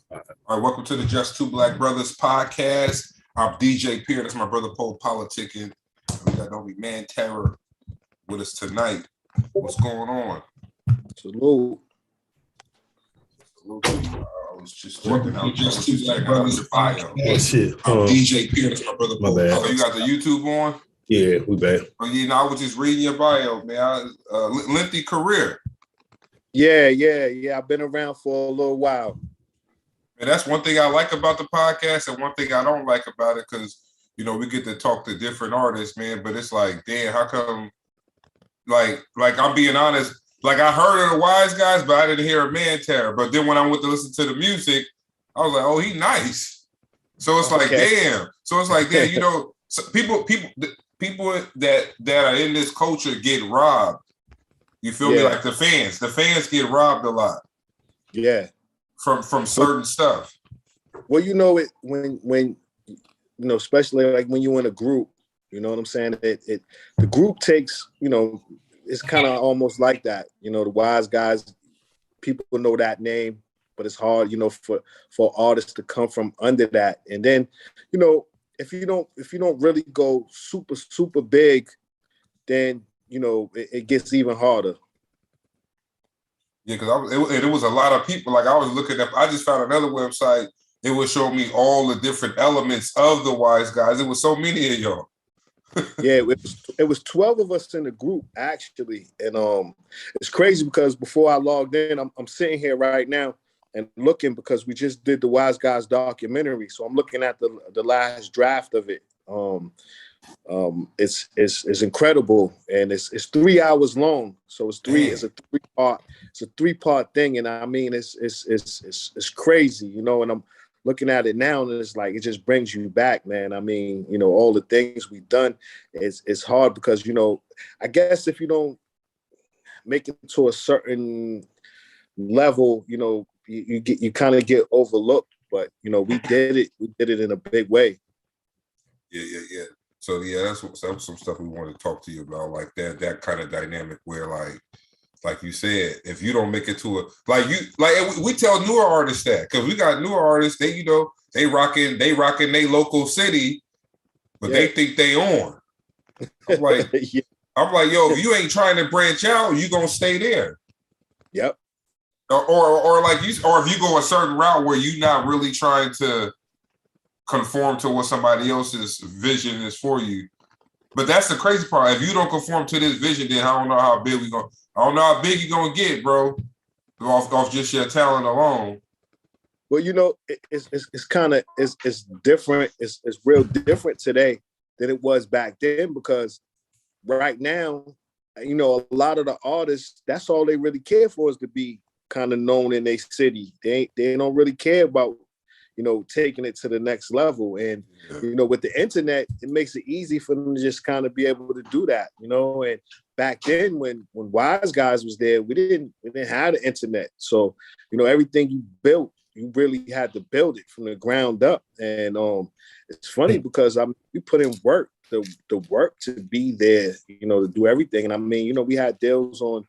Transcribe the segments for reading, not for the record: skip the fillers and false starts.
All right, welcome to the Just Two Black Brothers podcast. I'm DJ Pierre. That's my brother popolitickin. We got homie Mann Terror with us tonight. What's going on? Salute. I was just checking out Just Two Black Brothers bio. Oh shit. I'm DJ Pierre. That's my brother My bad. Oh, you got the YouTube on? Yeah, we back. Oh, yeah, no, I was just reading your bio, man. Lengthy career. Yeah. I've been around for a little while. And that's one thing I like about the podcast, and one thing I don't like about it, because we get to talk to different artists, man. But it's like, damn, how come? Like I'm being honest. Like I heard of the Wise Guys, but I didn't hear a Mann Terror. But then when I went to listen to the music, I was like, oh, he nice. So it's like, damn. So it's like, damn. So people that are in this culture get robbed. You feel me? Like the fans get robbed a lot. Yeah. From certain stuff. Well, it when especially like when you're in a group, you know what I'm saying? The group takes, it's kind of almost like that. The Wise Guys, people know that name, but it's hard, for artists to come from under that. And then, if you don't really go super, super big, then it gets even harder. Yeah, because it was a lot of people. Like I was looking up, I just found another website. It would show me all the different elements of the Wise Guys. It was so many of y'all. Yeah, it was 12 of us in the group actually, and it's crazy because before I logged in, I'm sitting here right now and looking because we just did the Wise Guys documentary, so I'm looking at the last draft of it. It's incredible, and it's 3 hours long. So it's a three-part thing, and I mean it's crazy, and I'm looking at it now, and it's like it just brings you back, man. I mean, all the things we've done. It's hard because I guess if you don't make it to a certain level, you kind of get overlooked. But we did it in a big way. Yeah. So yeah, that's some stuff we want to talk to you about, like that kind of dynamic where like you said, if you don't make it to we tell newer artists that, because we got newer artists, they rocking their local city, but they think they on. I'm like, yo, if you ain't trying to branch out, you gonna stay there. Yep. Or if you go a certain route where you're not really trying to conform to what somebody else's vision is for you. But that's the crazy part. If you don't conform to this vision, then I don't know how big you're gonna get, bro. Off just your talent alone. Well, it's kind of it's different. It's real different today than it was back then, because right now, a lot of the artists, that's all they really care for is to be kind of known in their city. They don't really care about taking it to the next level. And, with the internet, it makes it easy for them to just kind of be able to do that, and back then when Wise Guys was there, we didn't have the internet. So, everything you built, you really had to build it from the ground up. And it's funny because we put in work, the work to be there, to do everything. And I mean, we had deals on,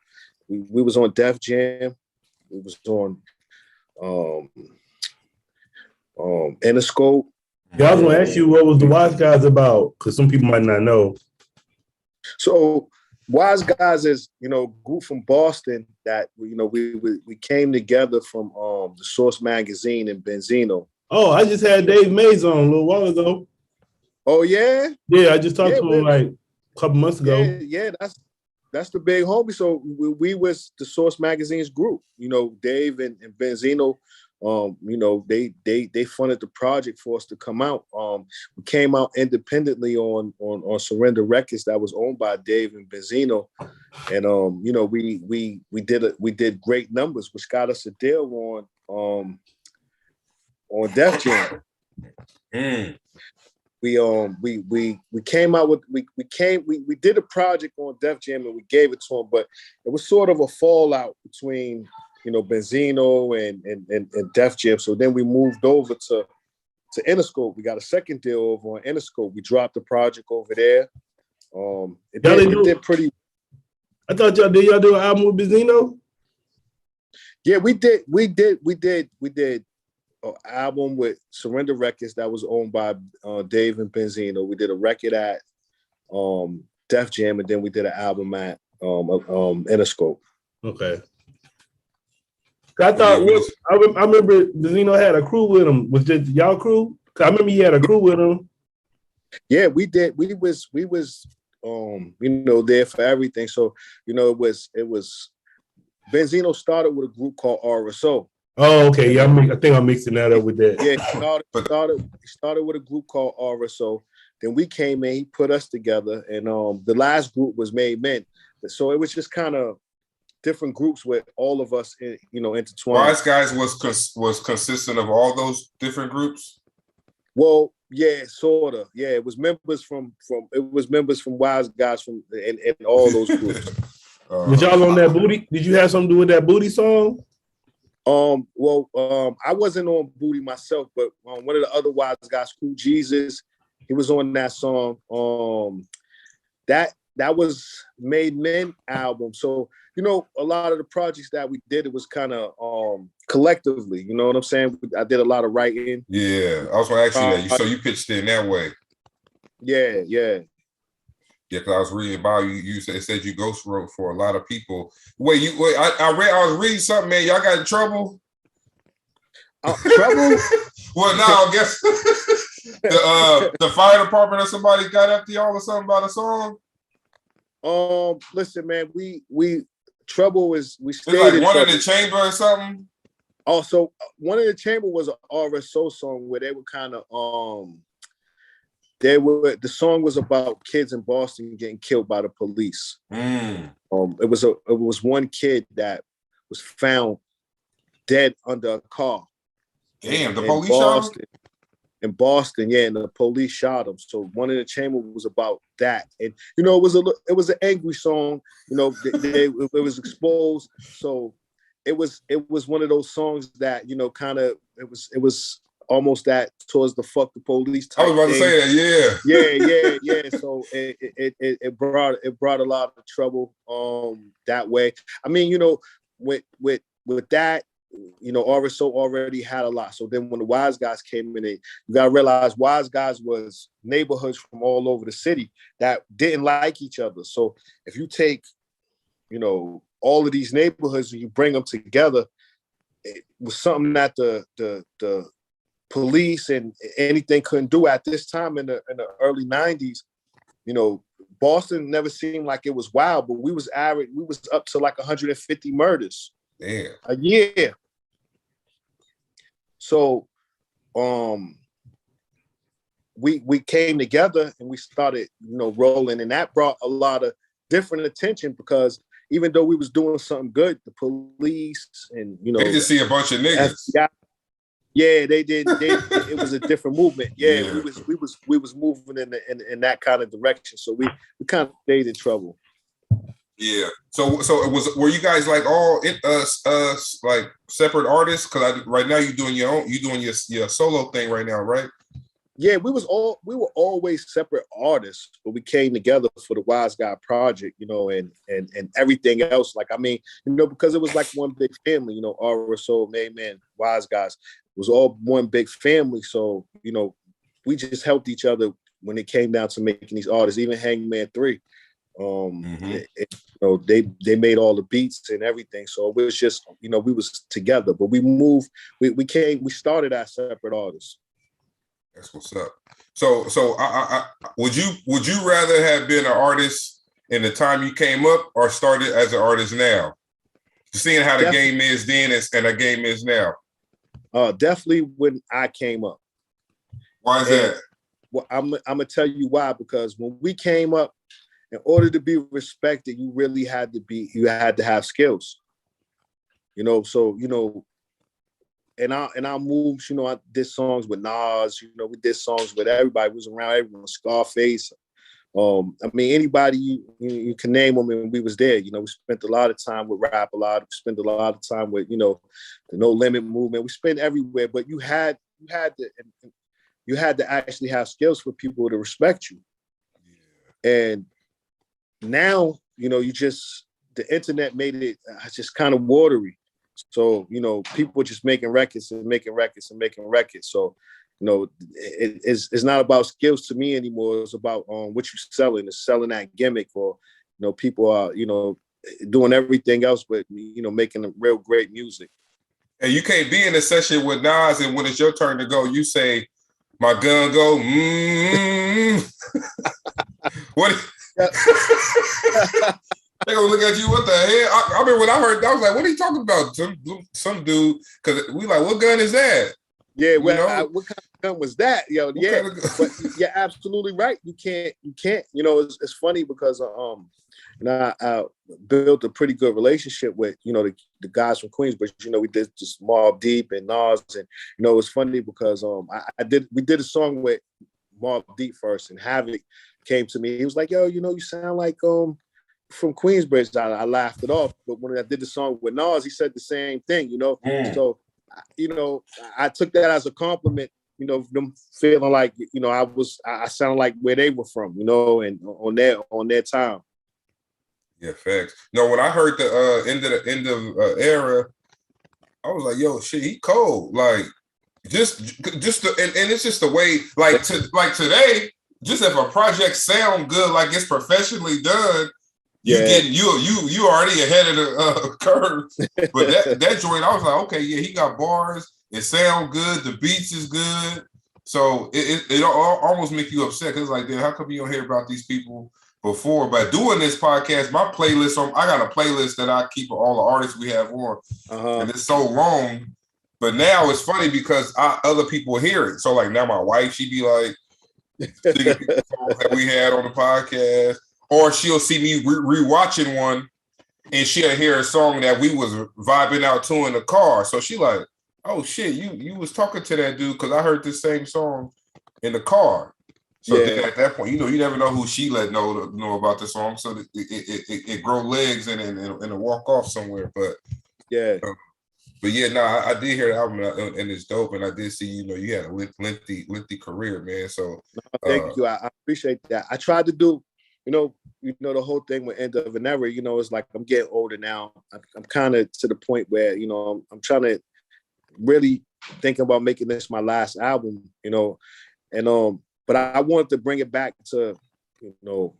we was on Def Jam, we was on Interscope. Yeah, I was gonna ask you, what was the Wise Guys about? Because some people might not know. So Wise Guys is, a group from Boston that we came together from the Source magazine in Benzino. Oh, I just had Dave Mays on a little while ago. Oh yeah? Yeah, I just talked to him like a couple months ago. Yeah, that's the big homie. So we was the Source magazine's group. Dave and Benzino. They funded the project for us to come out. We came out independently on Surrender Records that was owned by Dave and Benzino, and we did great numbers, which got us a deal on Def Jam. We came out with we did a project on Def Jam and we gave it to them, but it was sort of a fallout between Benzino and Def Jam. So then we moved over to Interscope. We got a second deal over on Interscope. We dropped the project over there. It did pretty. I thought y'all do an album with Benzino? Yeah, we did an album with Surrender Records that was owned by Dave and Benzino. We did a record at Def Jam, and then we did an album at Interscope. Okay. I thought I remember Benzino had a crew with him. Was just y'all crew? I remember he had a crew with him. Yeah, we did. We was there for everything. So, it was Benzino started with a group called RSO. Oh, okay. Yeah, I think I'm mixing that up with that. Yeah, he started with a group called RSO. Then we came in, he put us together, and the last group was Made Men. So it was just kind of different groups with all of us, intertwined. Wise Guys was consistent of all those different groups. Well, yeah, sort of. Yeah, it was members from Wise Guys and all those groups. Was y'all on that Booty? Did you have something to do with that Booty song? I wasn't on Booty myself, but one of the other Wise Guys, Cool Jesus, he was on that song. That was Made Men album. So, a lot of the projects that we did, it was kind of collectively, you know what I'm saying? I did a lot of writing. Yeah, I was going to ask you that. So you pitched it in that way. Yeah. Yeah, because I was reading about you. You said you ghost wrote for a lot of people. I was reading something, man. Y'all got in trouble? Trouble? Well, now I guess the fire department or somebody got up to y'all or something about a song. Listen, man, we trouble is we stayed it's like in One trouble. in the Chamber or something. Also, One in the Chamber was an RSO song where they were kind of the song was about kids in Boston getting killed by the police. It was one kid that was found dead under a car. Damn, the police shot him? In Boston, yeah, and the police shot him. So One in the Chamber was about that, and it was an angry song. It was exposed, so it was one of those songs that it was almost that towards the fuck the police type I was about thing. to say that, yeah. So it brought a lot of trouble that way. I mean, with that. RSO already had a lot. So then when the Wise Guys came in, you gotta realize Wise Guys was neighborhoods from all over the city that didn't like each other. So if you take, all of these neighborhoods and you bring them together, it was something that the police and anything couldn't do at this time in the early 90s. Boston never seemed like it was wild, but we was up to like 150 murders. Damn. A year. So we came together and we started, rolling, and that brought a lot of different attention because even though we was doing something good, the police and they just see a bunch of niggas. FBI, yeah, they did. It was a different movement. Yeah. We was moving in that kind of direction. So we kind of stayed in trouble. Yeah. So were you guys like all like separate artists? Because right now you doing your solo thing right now, right? Yeah, we were always separate artists, but we came together for the Wise Guy project, and everything else. Like, I mean, because it was like one big family, RSO, Made Men, Wise Guys, it was all one big family. So, we just helped each other when it came down to making these artists, even Hangman 3. They made all the beats and everything, so it was just we was together, but we we started as separate artists. That's what's up. So I would you rather have been an artist in the time you came up or started as an artist now, seeing how the game is then and the game is now? Definitely when I came up. Why is that? Well, I'm gonna tell you why, because when we came up, in order to be respected, you had to have skills. So and our moves, I did songs with Nas, we did songs with everybody. We was around everyone, Scarface. I mean, anybody you can name them, and we was there. We spent a lot of time with Rap a lot. We spent a lot of time with, the No Limit movement. We spent everywhere, but you had to actually have skills for people to respect you. And now, the internet made it just kind of watery. So, you know, people just making records and making records and making records. So, you know, it's not about skills to me anymore. It's about what you're selling. It's selling that gimmick, or, you know, people are, you know, doing everything else, but, you know, making a real great music. And you can't be in a session with Nas, and when it's your turn to go, you say, "My gun go." What? They gonna look at you. What the hell? I remember when I heard that, I was like, "What are you talking about?" Some dude, because we like, "What gun is that?" Yeah, what kind of gun was that? Yo, yeah, but you're absolutely right. You can't. You know, it's funny because you know, I built a pretty good relationship with, you know, the guys from Queensbridge. You know, we did just Mobb Deep and Nas, and, you know, it's funny because we did a song with Mobb Deep first, and Havoc came to me. He was like, "Yo, you know, you sound like from Queensbridge." I laughed it off, but when I did the song with Nas, he said the same thing. You know, so, you know, I took that as a compliment. You know, them feeling like, you know, I sounded like where they were from. You know, and on their time. Yeah, facts. No, when I heard the end of era, I was like, "Yo, shit, he cold." Like, just and it's just the way, like today, just if a project sound good, like it's professionally done, you already ahead of the curve. But that joint, I was like, okay, yeah, he got bars. It sound good. The beats is good. So it almost make you upset because like, how come you don't hear about these people before? But doing this podcast, my playlist, I got a playlist that I keep of all the artists we have on, and it's so long. But now it's funny because other people hear it. So like now my wife, she be like, singing songs that we had on the podcast, or she'll see me rewatching one, and she'll hear a song that we was vibing out to in the car. So she like, "Oh shit, you was talking to that dude because I heard this same song in the car." So then at that point, you know, you never know who she let know about the song. So it grow legs and a walk off somewhere. But yeah. But yeah, no, I did hear the album and it's dope, and I did see, you know, you had a lengthy career, man. So thank you. I appreciate that. I tried to do, you know, the whole thing with End of an Era. You know, it's like I'm getting older now. I'm kind of to the point where, you know, I'm trying to really thinking about making this my last album. You know, and but I wanted to bring it back to, you know,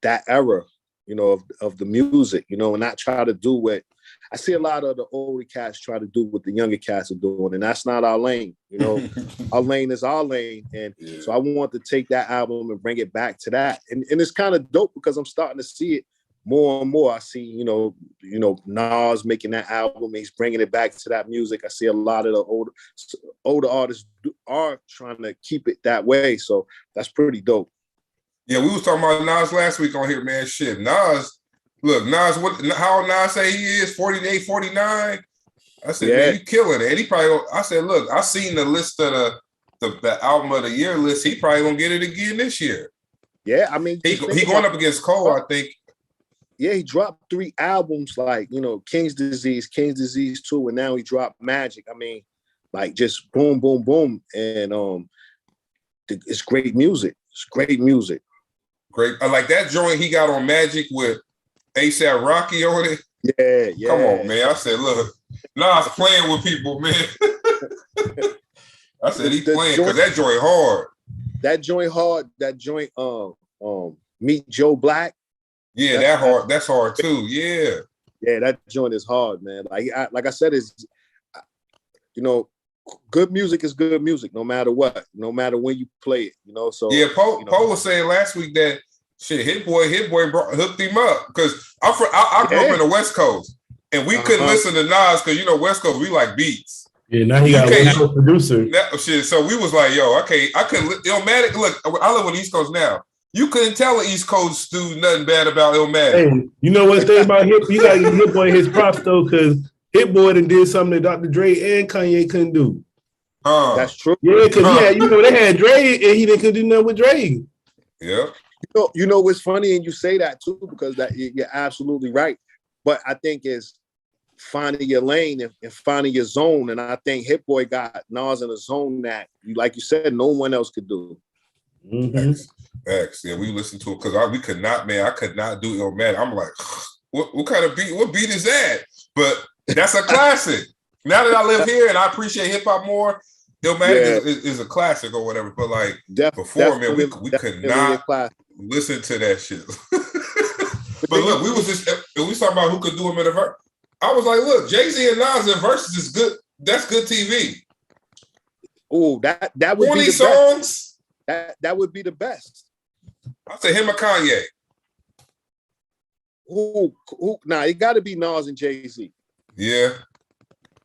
that era, you know, of the music, you know, and not try to do what I see a lot of the older cats try to do what the younger cats are doing, and that's not our lane. You know, our lane is our lane, and so I want to take that album and bring it back to that, and it's kind of dope because I'm starting to see it more and more. I see, you know, Nas making that album, he's bringing it back to that music. I see a lot of the older artists are trying to keep it that way, so that's pretty dope. Yeah, we was talking about Nas last week on here, man. Shit, Nas. Look, Nas, how old Nas say he is? 48, 49? I said, man, you killing it. And he probably, I said, look, I seen the list of the album of the year list. He probably gonna get it again this year. Yeah, I mean, he going up against Cole, I think. Yeah, he dropped 3 albums, like, you know, King's Disease 2, and now he dropped Magic. I mean, like, just boom, boom, boom. And it's great music. It's great music. Great. I like that joint he got on Magic with ASAP Rocky on it. Yeah. Come on, man. I said, look, Nas playing with people, man. I said he playing because that joint hard. That joint hard. That joint, Meet Joe Black. Yeah, that hard. That's hard too. Yeah. Yeah, that joint is hard, man. Like I said, it's, you know, good music is good music, no matter what, no matter when you play it, you know. So yeah, Poe was saying last week that shit, Hit Boy hooked him up because I grew up in the West Coast and we couldn't listen to Nas because, you know, West Coast we like beats. Yeah, now he got a West Coast producer. Shit, so we was like, yo, okay, I couldn't. Illmatic, look, I live on the East Coast now. You couldn't tell an East Coast dude nothing bad about Illmatic. Hey, you know what's the thing about Hit? You gotta give Hit Boy his props though, because Hit Boy did something that Dr. Dre and Kanye couldn't do. That's true. Yeah, because you know, they had Dre and he couldn't do nothing with Dre. Yeah. You know what's funny, and you say that too, because that you're absolutely right. But I think it's finding your lane and finding your zone. And I think Hit Boy got Nas in a zone that, like you said, no one else could do. Facts. Yeah, we listened to it because we could not, man. I could not do Illmatic. I'm like, what kind of beat? What beat is that? But That's a classic. Now that I live here and I appreciate hip hop more, Illmatic is a classic or whatever. But like before, man, we could not listen to that shit. But look, we was talking about who could do them in a verse. I was like, look, Jay-Z and Nas in verses is good. That's good TV. Oh, that would 20 be the songs. Best. That would be the best. I'll say him or Kanye. Nah, it got to be Nas and Jay-Z. Yeah.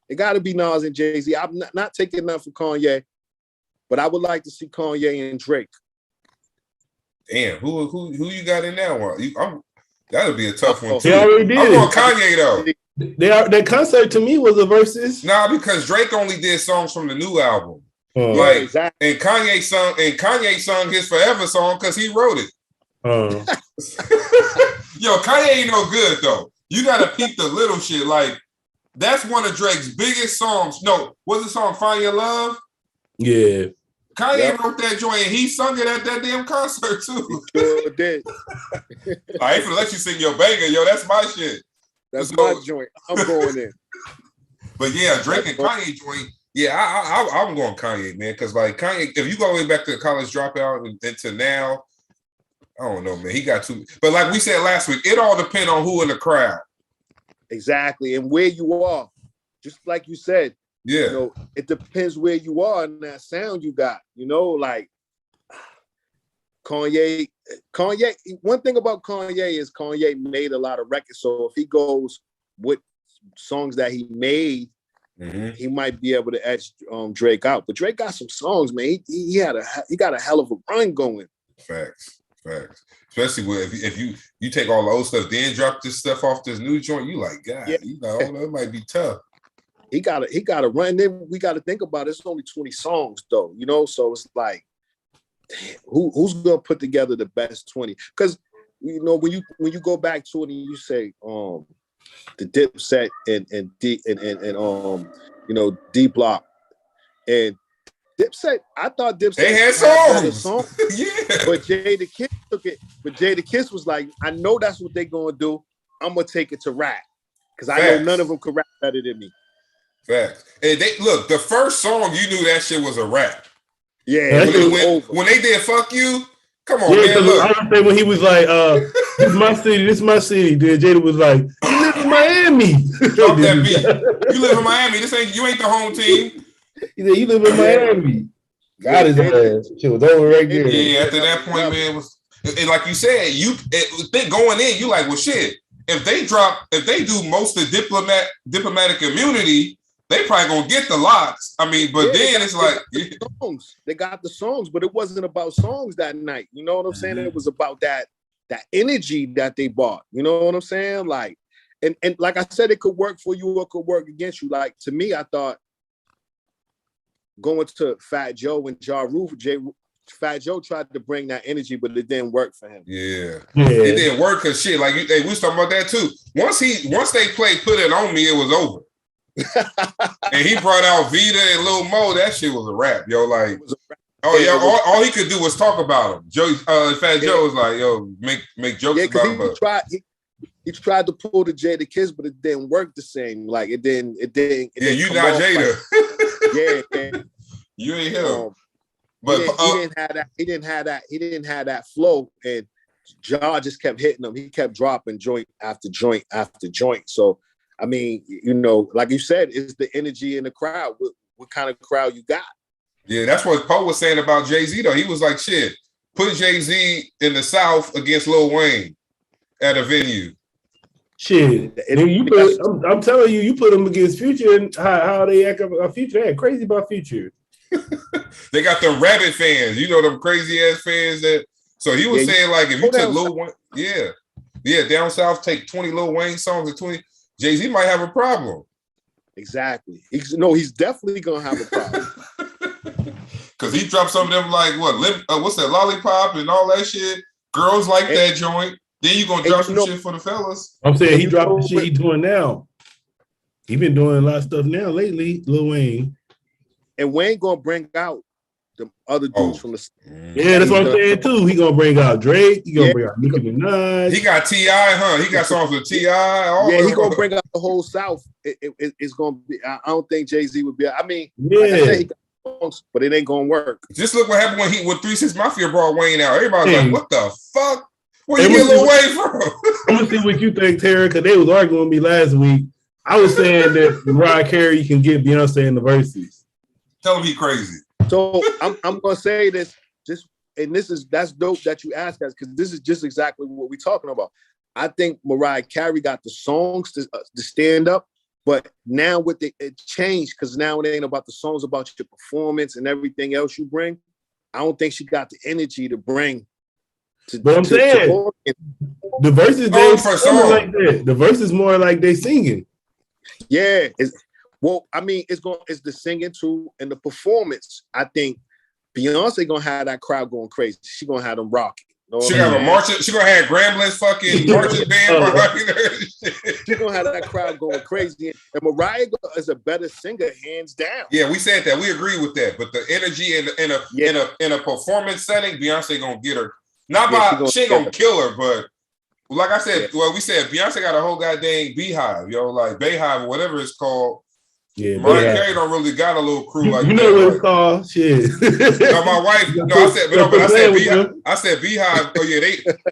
It got to be Nas and Jay-Z. I'm not taking enough for Kanye, but I would like to see Kanye and Drake. Damn, who you got in that one? That'll be a tough one too. They already did. I'm going Kanye though. That concert to me was a versus. Nah, because Drake only did songs from the new album. Exactly. And Kanye sung his Forever song because he wrote it. Yo, Kanye ain't no good though. You gotta peep the little shit. Like that's one of Drake's biggest songs. No, what's the song? Find Your Love? Yeah. Kanye wrote that joint and he sung it at that damn concert too. He sure did. I ain't gonna let you sing your banger, yo. That's my shit. That's my joint. I'm going in. But yeah, Drake and Kanye joint. Yeah, I'm going Kanye, man. Because like Kanye, if you go way back to the College Dropout and to now, I don't know, man. He got too. But like we said last week, it all depends on who in the crowd. Exactly, and where you are. Just like you said. Yeah. You know, it depends where you are and that sound you got. You know, like Kanye. One thing about Kanye is Kanye made a lot of records. So if he goes with songs that he made, he might be able to edge Drake out. But Drake got some songs, man. He got a hell of a run going. Facts. Especially if you take all the old stuff, then drop this stuff off this new joint, you like, God, you know, that might be tough. He got to run. Then we got to think about it. It's only 20 songs though, you know. So it's like, damn, who's gonna put together the best 20? Because you know when you go back to it and you say the Dipset and you know D Block and Dipset. I thought Dipset they had songs. Yeah, but Jadakiss took it. But Jadakiss was like, I know that's what they're gonna do. I'm gonna take it to rap because I know none of them could rap better than me. Facts. And look, the first song you knew that shit was a rap. Yeah, when they did "Fuck You," come on, man. Look. I was saying when he was like, "This is my city." Then Jada was like, "You live in Miami." Drop that beat. You live in Miami. You ain't the home team. He said, "You live in Miami." Got his ass. Shit was over right there. Yeah, after that point, man, and like you said, going in, you like, well, shit. If they do most of diplomatic immunity, they probably gonna get the locks. I mean, but then it's like they got the songs, but it wasn't about songs that night. You know what I'm saying? It was about that energy that they bought. You know what I'm saying? Like, and like I said, it could work for you or it could work against you. Like to me, I thought going to Fat Joe and Ja Rule, Fat Joe tried to bring that energy, but it didn't work for him. Yeah. It didn't work because shit. Like we was talking about that too. Once they played "Put It On Me," it was over. And he brought out Vita and Lil Mo. That shit was a rap, yo. Like, all he could do was talk about him. Fat Joe was like, yo, make jokes about him. He tried to pull the Jadakiss, but it didn't work the same. Like it didn't. Yeah, you not Jada. Like, you ain't him. But he didn't have that flow, and Ja just kept hitting him. He kept dropping joint after joint after joint. So. I mean, you know, like you said, it's the energy in the crowd. What kind of crowd you got? Yeah, that's what Poe was saying about Jay-Z, though. He was like, shit, put Jay-Z in the South against Lil Wayne at a venue. Shit. I'm telling you, you put them against Future and how they act about Future. They act crazy about Future. They got them rabbit fans. You know, them crazy-ass fans that... So he was saying, like, if you took Lil Wayne... Yeah, down South, take 20 Lil Wayne songs and 20... Jay-Z might have a problem. Exactly. He's definitely gonna have a problem. Cause he dropped some of them like what's that, Lollipop and all that shit. Girls like that joint. Then you gonna drop some shit for the fellas. I'm saying he dropped the shit he's doing now. He been doing a lot of stuff now lately, Lil Wayne. And Wayne gonna bring out the other dudes from the. Yeah, that's what I'm saying too. He gonna bring out Drake. He gonna bring out Nicki Minaj. He got T.I., huh? He got songs with T.I. He gonna bring out the whole South. It's gonna be. I don't think Jay-Z would be. I mean, yeah. like I said, he got songs, but it ain't gonna work. Just look what happened when 3 6 Mafia brought Wayne out. Everybody's like, what the fuck? Where you get Lil Wayne from? I'm gonna see what you think, Terry, because they was arguing with me last week. I was saying that Mariah Carey can get Beyonce in the verses. Tell him he crazy. So I'm gonna say this, that's dope that you asked us, because this is just exactly what we're talking about. I think Mariah Carey got the songs to stand up, but now it changed, because now it ain't about the songs, about your performance and everything else you bring. I don't think she got the energy to bring. But I'm saying the verses they song like that. The verses more like they singing. Yeah, it's the singing too and the performance. I think Beyonce gonna have that crowd going crazy. She gonna have them rocking. You know she gonna have a marching. She gonna have Gramblin's fucking marching band behind her. She gonna have that crowd going crazy. And Mariah is a better singer, hands down. Yeah, we said that. We agree with that. But the energy in a performance setting, Beyonce gonna get her. Not by she ain't gonna kill her, but like I said, we said Beyonce got a whole goddamn beehive, like Bayhive or whatever it's called. Yeah, Mariah Carey don't really got a little crew like that. You know what it's called? Shit. No, my wife. No, I said beehive. Oh yeah,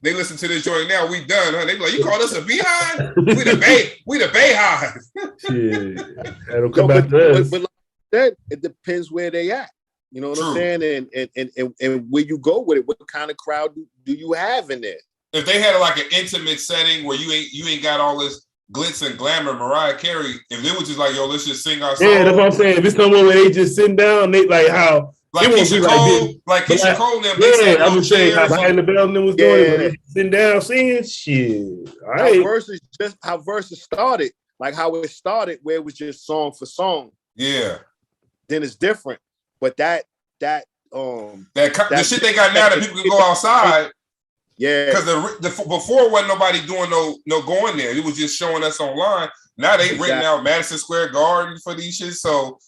they listen to this joint now. We done, huh? They be like, you call us a beehive? We the Bayhive. Shit, that'll come back to us. But like that, it depends where they at. You know what I'm saying? And where you go with it, what kind of crowd do you have in there? If they had like an intimate setting where you ain't got all this glitz and glamour, Mariah Carey, if they was just like, yo, let's just sing our song. Yeah, that's what I'm saying. If it's somewhere where they just sitting down, they like how like Keisha Cole, Keisha Cole, them. Yeah, I was saying how High in the Bell was doing it, but sitting down singing shit. All right. How verses started, like how it started, where it was just song for song. Yeah. Then it's different. But the shit they got now that people can go outside. Yeah, because before wasn't nobody doing no going there. It was just showing us online. Now they renting out Madison Square Garden for these shit. So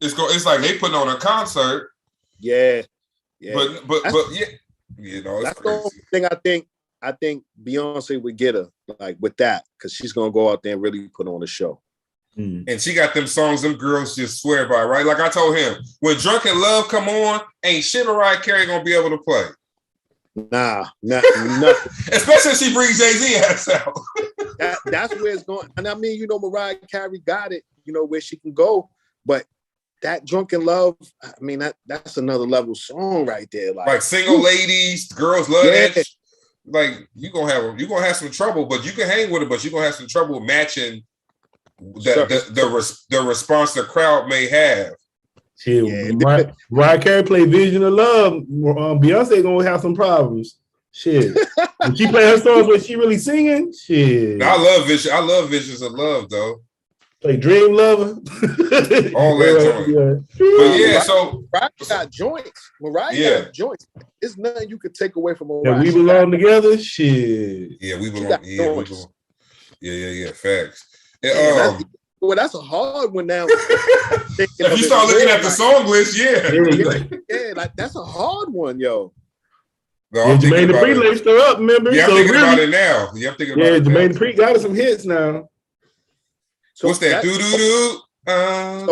it's like they putting on a concert. Yeah. But yeah, you know, that's crazy. The only thing I think Beyonce would get her like with that, because she's gonna go out there and really put on a show. And she got them songs them girls just swear by, right? Like I told him, when Drunken Love come on, ain't shit Mariah Carey gonna be able to play. Nah, nothing. Especially if she brings Jay-Z ass out. That's where it's going. And I mean, you know, Mariah Carey got it, you know, where she can go. But that Drunken Love, I mean, that's another level song right there. Like Single Ladies, girls love that. Like you gonna have some trouble, but you can hang with it, but you're gonna have some trouble matching the response the crowd may have. Shit, Mariah Carey play Vision of Love. Beyonce gonna have some problems. Shit, when she play her songs when she really singing, shit. I love Vision. I love Visions of Love though. Like Dream Lover, all that joint. Yeah. But yeah, so Mariah got joints. Mariah got joints. There's nothing you could take away from Mariah. Yeah, we belong together. Shit. Yeah, we belong. Yeah. Facts. Well, that's a hard one now. If you start looking at the song list, like that's a hard one, yo. No, Jermaine Dupri laced her up, remember? Yeah, I'm thinking about it now. Jermaine Dupri got some hits now. So what's that? Doo-doo-doo. I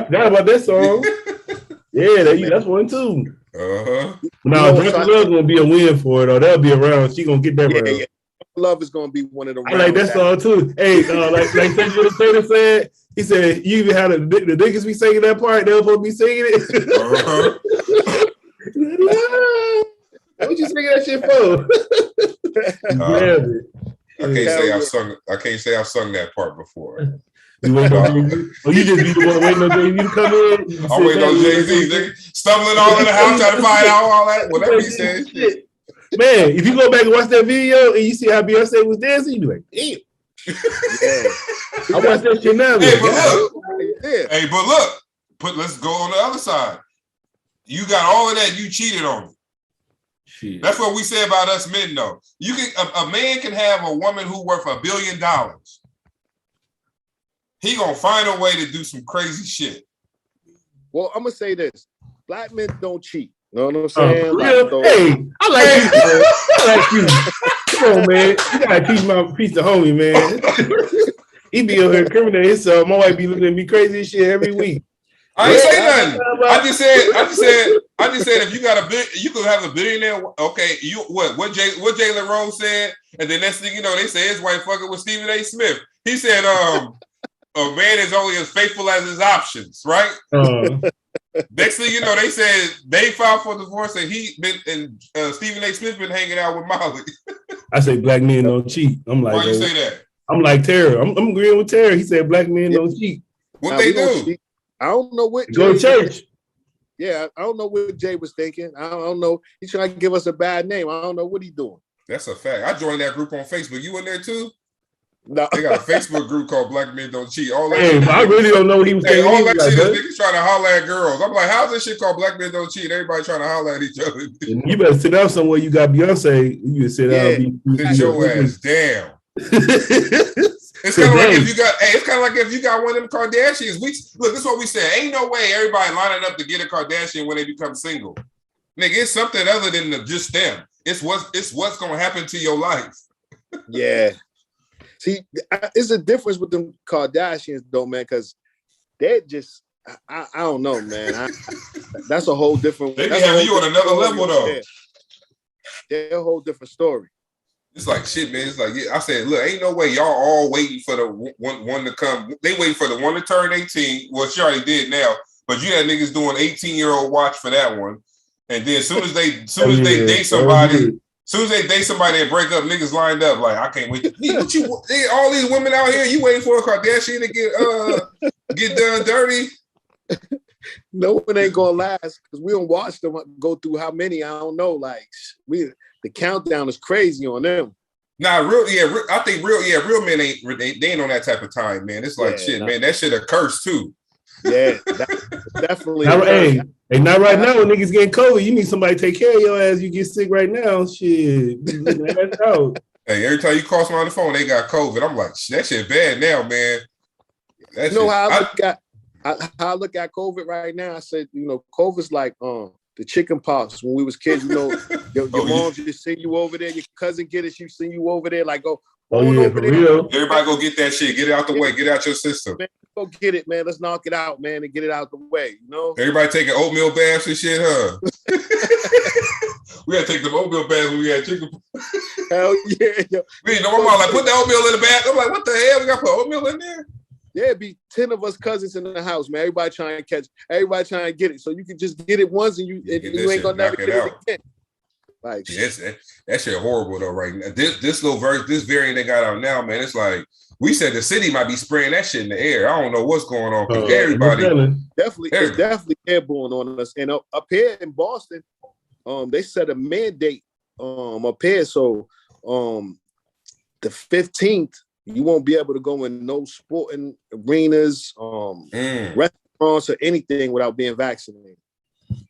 forgot about that song. That's one too. Now, Drunken Love gonna be a win for it, or that'll be around. She gonna get that round. Yeah. Love is gonna be one of the. I like that song too. Hey, like Central Taylor said, he said you even had the niggas be singing that part. They were supposed to be singing it. What you singing that shit for? I can't say I've sung that part before. You just be the one waiting on Jay-Z to come in. I'm waiting on Jay-Z, stumbling all in the house trying to find out all that. Whatever he said. Shit. Man, if you go back and watch that video and you see how Beyonce was dancing, you be like, damn. I watch that shit now. But look, let's go on the other side. You got all of that, you cheated on me. Shit. That's what we say about us men, though. You can a man can have a woman who worth $1 billion. He gonna find a way to do some crazy shit. Well, I'm gonna say this. black men don't cheat. You know what I'm saying? Hey, I like you. Come on, man. You gotta teach my piece of homie, man. He be over here incriminating himself. My wife be looking at me crazy as shit every week. I ain't say nothing. I just said if you got you could have a billionaire. Okay, what Jalen Rose said, and then next thing you know, they say his wife fucking with Stephen A. Smith. He said, a man is only as faithful as his options, right? Next thing you know, they said they filed for divorce, and Stephen A. Smith been hanging out with Molly. I say black men don't cheat. I'm like, why you say that? I'm like Terror. I'm agreeing with Terror. He said black men don't cheat. What they do? I don't know what. Go to church. Yeah, I don't know what Jay was thinking. I don't know. He's trying to give us a bad name. I don't know what he's doing. That's a fact. I joined that group on Facebook. You in there too? No. They got a Facebook group called Black Men Don't Cheat. All that I really don't know what he was saying. All that shit is niggas trying to holler at girls. I'm like, how's this shit called Black Men Don't Cheat? Everybody trying to holler at each other. You better sit down somewhere. You got Beyonce. You sit down. Sit your ass down. It's kind of like if you got. Hey, it's kind of like if you got one of them Kardashians. Look, this is what we said. Ain't no way everybody lining up to get a Kardashian when they become single. Nigga, it's something other than just them. It's what's gonna happen to your life. Yeah. See, it's a difference with them Kardashians, though, man, because they're just. I don't know, man. That's a whole different. They be having you on another level, though. They're a whole different story. It's like shit, man. It's like I said, look, ain't no way y'all all waiting for the one to come. They waiting for the one to turn 18. Well, she already did now, but you had niggas doing 18-year-old watch for that one. And then as soon as they date somebody, and break up, niggas lined up like I can't wait. All these women out here, you waiting for a Kardashian to get done dirty? No one ain't gonna last because we don't watch them go through how many. I don't know. Like the countdown is crazy on them. Nah, I think real men ain't on that type of time, man. It's like shit, man. That shit a curse too. Yeah, definitely. Not right now when niggas getting COVID. You need somebody to take care of your ass. You get sick right now. Shit. Hey, every time you call someone on the phone, they got COVID. I'm like, that shit bad now, man. How I look at COVID right now, I said, COVID's like the chicken pox when we was kids. Your mom just send you over there. Your cousin get it, she send you over there. Like go. Over there. Real. Everybody go get that shit. Get it out the way. Get it out your system. Man, go get it, man. Let's knock it out, man, and get it out the way. Everybody taking oatmeal baths and shit, huh? We gotta take them oatmeal baths when we had chicken. Hell yeah, yo. My mom like put the oatmeal in the bath. I'm like, what the hell? We gotta put oatmeal in there? Yeah, it'd be 10 of us cousins in the house, man. Everybody trying to get it. So you can just get it once and you ain't gonna never get it again. Like that shit horrible though, right now. This variant they got out now, man. It's like we said the city might be spraying that shit in the air. I don't know what's going on. Everybody it's definitely airborne on us. And up here in Boston, they set a mandate up here. So the 15th, you won't be able to go in no sporting arenas, restaurants, or anything without being vaccinated.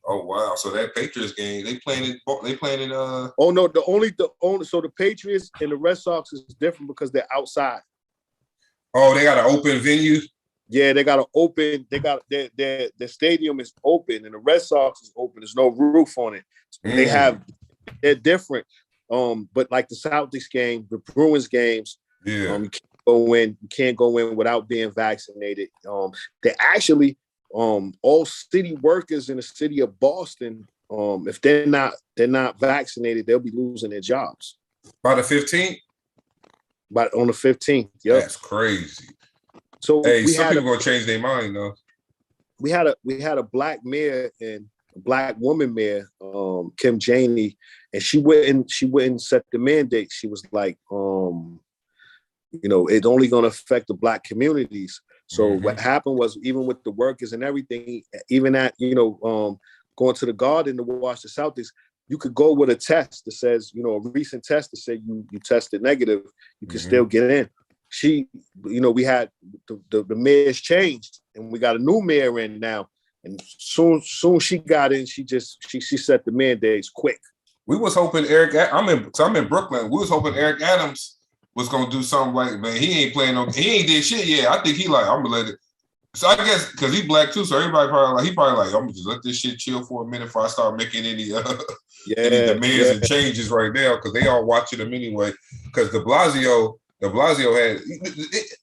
Oh wow! So that Patriots game, they playing in. Oh no, so the Patriots and the Red Sox is different because they're outside. Oh, they got an open venue. Yeah, they got an open. They got their stadium is open, and the Red Sox is open. There's no roof on it. They're different. But like the Celtics game, the Bruins games, you can't go in without being vaccinated. They actually. All city workers in the city of Boston, if they're not vaccinated, they'll be losing their jobs. By the 15th? But on the 15th, yep. That's crazy. So some people gonna change their mind though. We had a black mayor and a black woman mayor, Kim Janey, and she wouldn't set the mandate. She was like, it's only gonna affect the black communities. So what happened was, even with the workers and everything, even at, going to the Garden to watch the Celtics, you could go with a test that says, a recent test that said you tested negative, you can still get in. We had the mayor's changed and we got a new mayor in now. And soon she got in, she set the mandates quick. We was hoping I'm in Brooklyn. We was hoping Eric Adams was gonna do something like, man, he ain't did shit yet. I think he like, I'm gonna let it. So I guess because he black too, so everybody probably like I'm gonna just let this shit chill for a minute before I start making any any demands and changes right now because they all watching him anyway. Because De Blasio had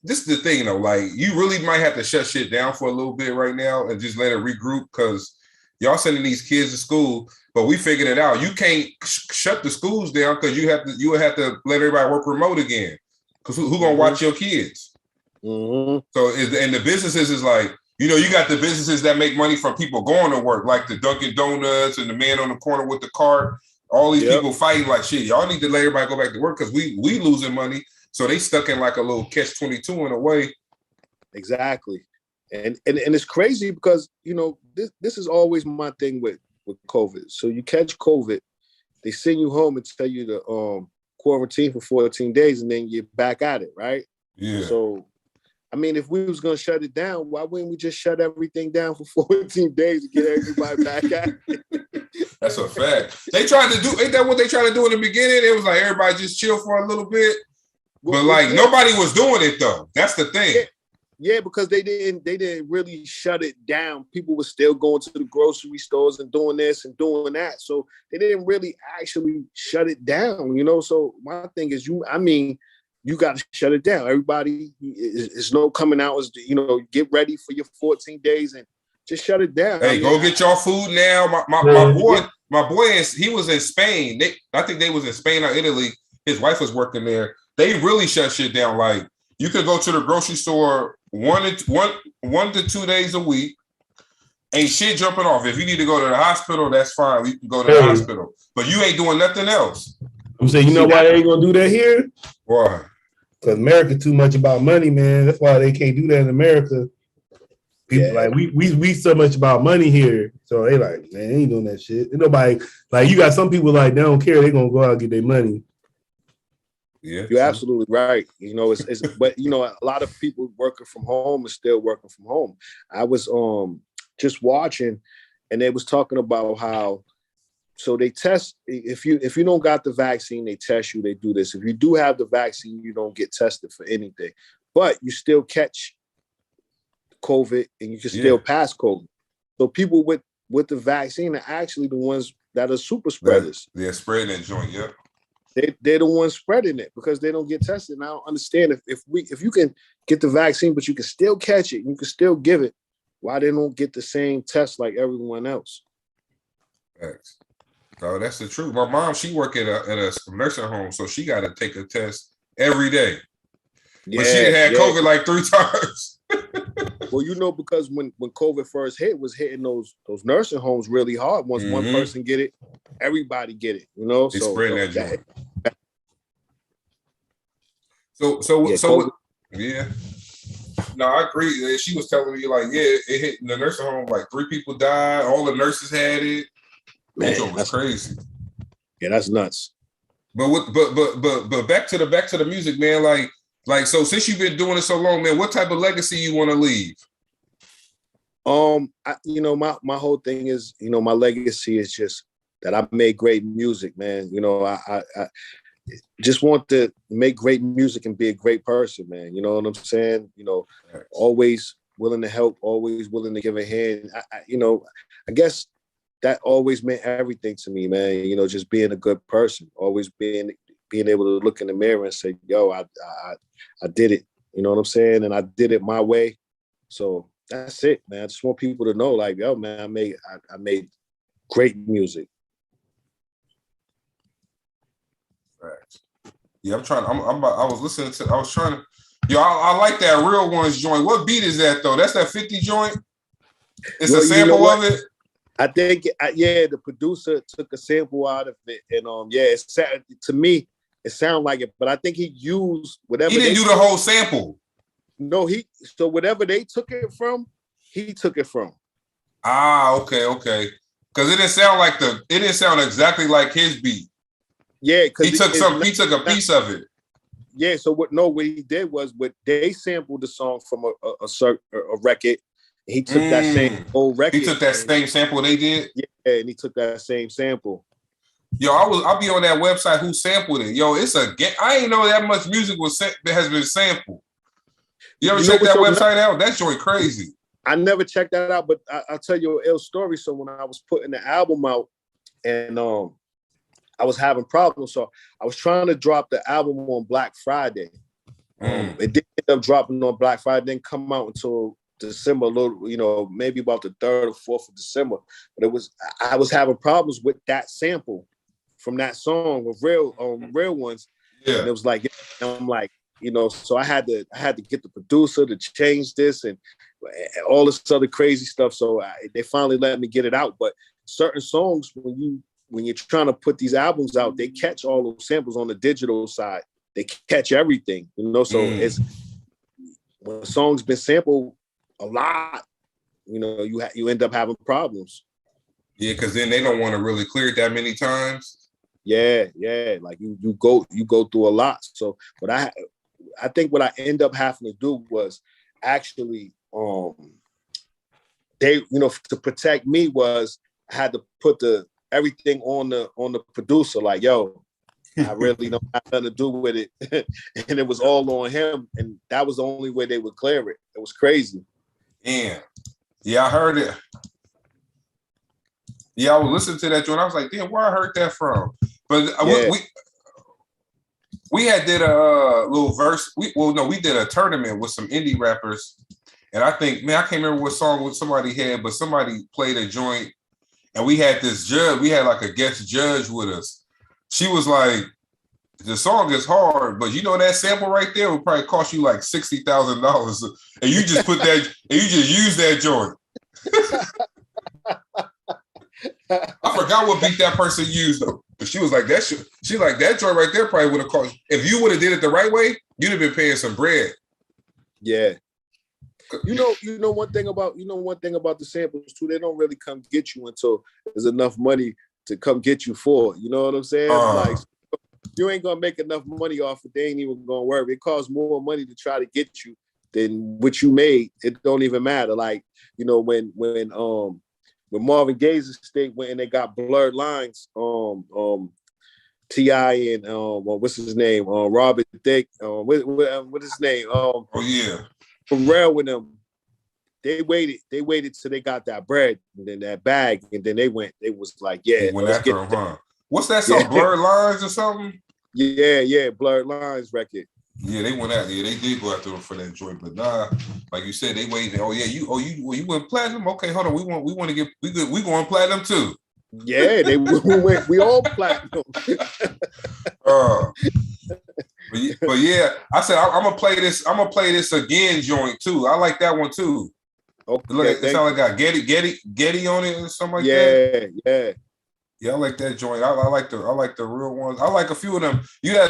this is the thing though, like you really might have to shut shit down for a little bit right now and just let it regroup because y'all sending these kids to school, but we figured it out. You can't shut the schools down because you would have to let everybody work remote again. Because who gonna watch your kids? Mm-hmm. So and the businesses is like, you got the businesses that make money from people going to work, like the Dunkin' Donuts and the man on the corner with the cart. All these people fighting like shit. Y'all need to let everybody go back to work because we losing money. So they stuck in like a little catch-22 in a way. Exactly. And it's crazy because this is always my thing with COVID. So you catch COVID, they send you home and tell you to quarantine for 14 days and then you're back at it, right? Yeah. So I mean, if we was gonna shut it down, why wouldn't we just shut everything down for 14 days to get everybody back at it? That's a fact. They tried to do, ain't that what they tried to do in the beginning? It was like everybody just chill for a little bit. But like nobody was doing it though. That's the thing. Yeah, because they didn't really shut it down. People were still going to the grocery stores and doing this and doing that. So they didn't really actually shut it down, So my thing is you got to shut it down. Everybody is no coming out. Get ready for your 14 days and just shut it down. Hey, go get your food now. My boy, he was in Spain. I think they was in Spain or Italy. His wife was working there. They really shut shit down. Like you could go to the grocery store 1 to 2 days a week. Ain't shit jumping off. If you need to go to the hospital, that's fine. You can go to the hospital. But you ain't doing nothing else. I'm saying, you know why they ain't gonna do that here? Why? Because America too much about money, man. That's why they can't do that in America. People like we so much about money here, so they like, man, ain't doing that shit. Ain't nobody like you got some people like they don't care. They gonna go out and get their money. Yeah, you're absolutely right. It's but a lot of people working from home is still working from home. I was just watching, and they was talking about how. So they test if you don't got the vaccine, they test you. They do this. If you do have the vaccine, you don't get tested for anything, but you still catch COVID and you can still pass COVID. So people with the vaccine are actually the ones that are super spreaders. They're spreading that joint. Yep. They're the ones spreading it because they don't get tested. And I don't understand if you can get the vaccine, but you can still catch it, you can still give it. Why they don't get the same test like everyone else? Thanks. Oh, that's the truth. My mom, she work at a nursing home, so she got to take a test every day. But she had COVID like 3 times. Well, because when COVID first hit, was hitting those nursing homes really hard. Once one person get it, everybody get it. It's spreading that joint. So yeah. No, I agree. She was telling me like, it hit in the nursing home. Like 3 people died. All the nurses had it. Man, that's crazy. Yeah, that's nuts. But back to the music, man. Like so since you've been doing it so long, man, what type of legacy you want to leave? My whole thing is, my legacy is just that I made great music, man. I just want to make great music and be a great person, man. You know what I'm saying? Always willing to help, always willing to give a hand. I guess that always meant everything to me, man. Just being a good person, always being able to look in the mirror and say, yo, I did it. You know what I'm saying? And I did it my way. So that's it, man. I just want people to know, like, yo, man, I made great music. Right. Yeah, I was listening to, I like that Real Ones joint. What beat is that though? That's that 50 joint? It's a sample of it? I think, the producer took a sample out of it, and to me, it sounded like it. But I think he used whatever. He didn't do the whole sample. No, so whatever they took it from, he took it from. Ah, okay. Because it didn't sound exactly like his beat. Yeah, because he took a piece of it. Yeah, so what he did was they sampled the song from a record. He took that same old record. He took that same sample they did? Yeah, and he took that same sample. Yo, I'll be on that website who sampled it. Yo, I ain't know that much music has been sampled. You ever check that website out? That joint crazy. I never checked that out, but I'll tell you an ill story. So when I was putting the album out, and I was having problems, so I was trying to drop the album on Black Friday. It didn't end up dropping on Black Friday. It didn't come out until December, a little, maybe about the 3rd or 4th of December. But I was having problems with that sample from that song with real ones. Yeah. And it was like, I'm like, so I had to get the producer to change this and all this other crazy stuff. So they finally let me get it out. But certain songs, when you're trying to put these albums out, they catch all those samples on the digital side. They catch everything, So it's when a song's been sampled a lot, you end up having problems. Yeah, because then they don't want to really clear it that many times. Yeah. Like you go through a lot. So, but I think what I end up having to do was actually, they, to protect me was I had to put everything on the producer. Like, yo, I really don't have nothing to do with it, and it was all on him. And that was the only way they would clear it. It was crazy. Yeah, I heard it. Yeah, I was listening to that joint. I was like, damn, where I heard that from? But we had did a little verse. We did a tournament with some indie rappers, and I think, man, I can't remember what song somebody had, but somebody played a joint, and we had this judge. We had like a guest judge with us. She was like, the song is hard, but that sample right there would probably cost you like $60,000, and you just put that, and you just use that joint. I forgot what beat that person used though, but she was like that. She like that joint right there probably would have cost. If you would have did it the right way, you'd have been paying some bread. Yeah. One thing about the samples too, they don't really come get you until there's enough money to come get you for it. You know what I'm saying? Like, you ain't gonna make enough money off it. They ain't even gonna worry. It costs more money to try to get you than what you made. It don't even matter. Like, when Marvin Gaye's estate went and they got Blurred Lines, T.I. and what's his name? Robert Thicke. What his name? Pharrell with them. They waited till they got that bread and then that bag, and then they was like, yeah. Went after him, huh? What's that song? Yeah. Blurred Lines or something? Yeah, Blurred Lines record. Yeah, they went out. Yeah, they did go after him for that joint, but nah, like you said, they waited. Oh yeah, you went platinum. Okay, hold on. We want to get we going platinum too. Yeah, we all platinum. But yeah, I said I'm gonna play this. I'm gonna play this again joint too. I like that one too. Okay, look, it sounds like got Getty on it or something like that. Yeah, I like that joint. I like the real ones. I like a few of them. You had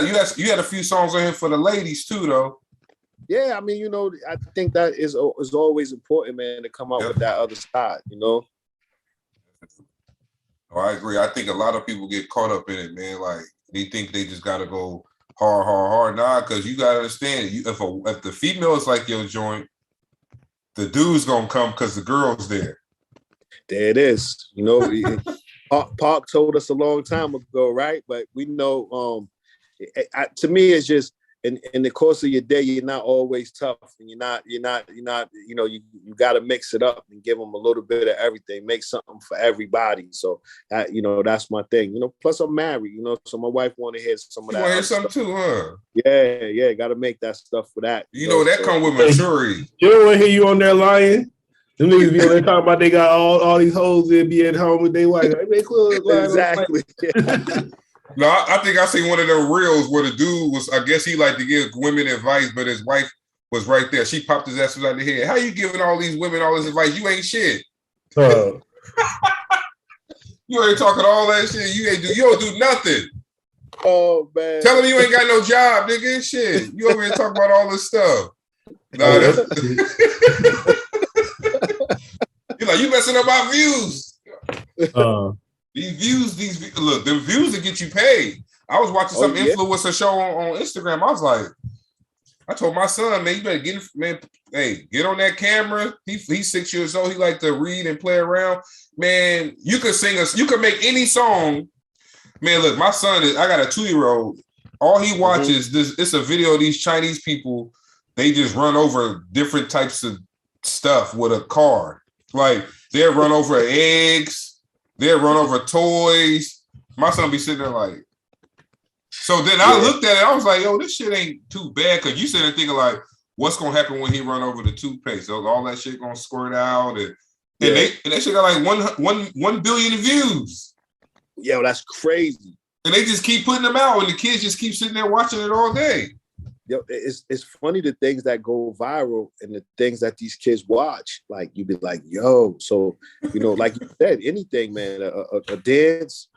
a few songs on here for the ladies too, though. Yeah, I mean, I think that is always important, man, to come out with that other side, Oh, I agree. I think a lot of people get caught up in it, man. Like they think they just gotta go hard. Nah, because you gotta understand, if the female is like your joint, the dude's gonna come because the girl's there. There it is. Park told us a long time ago, right? But we know, to me, it's just in the course of your day, you're not always tough, and you're not. You got to mix it up and give them a little bit of everything. Make something for everybody. So that's my thing. Plus I'm married. So my wife want to hear some of that. You want to hear something too, huh? Yeah. Got to make that stuff for that. That come with maturity. You don't want to hear you on there lying. Them niggas be on there talking about they got all these hoes that be at home with their wife. Exactly. No, I think I seen one of the reels where the dude was, I guess he liked to give women advice, but his wife was right there. She popped his ass out the head. How you giving all these women all this advice? You ain't shit. You ain't talking all that shit. You don't do nothing. Oh man. Tell him you ain't got no job, nigga. Shit. You over here talking about all this stuff. Nah, you're like, you messing up my views. These views, look, the views that get you paid. I was watching some influencer show on Instagram. I was like, I told my son, man, you better get on that camera. He's 6 years old. He like to read and play around. Man, you could you could make any song. Man, look, my son I got a 2-year-old. All he watches it's a video of these Chinese people. They just run over different types of stuff with a car. Like they'll run over eggs, they'll run over toys. My son be sitting there like. So then I looked at it, I was like, yo, this shit ain't too bad. Cause you sitting there thinking like, what's gonna happen when he run over the toothpaste? So all that shit gonna squirt out and that shit got like 1 billion views. Yo, that's crazy. And they just keep putting them out and the kids just keep sitting there watching it all day. Yo, it's funny the things that go viral and the things that these kids watch. Like you be like, yo, so like you said, anything, man, a dance,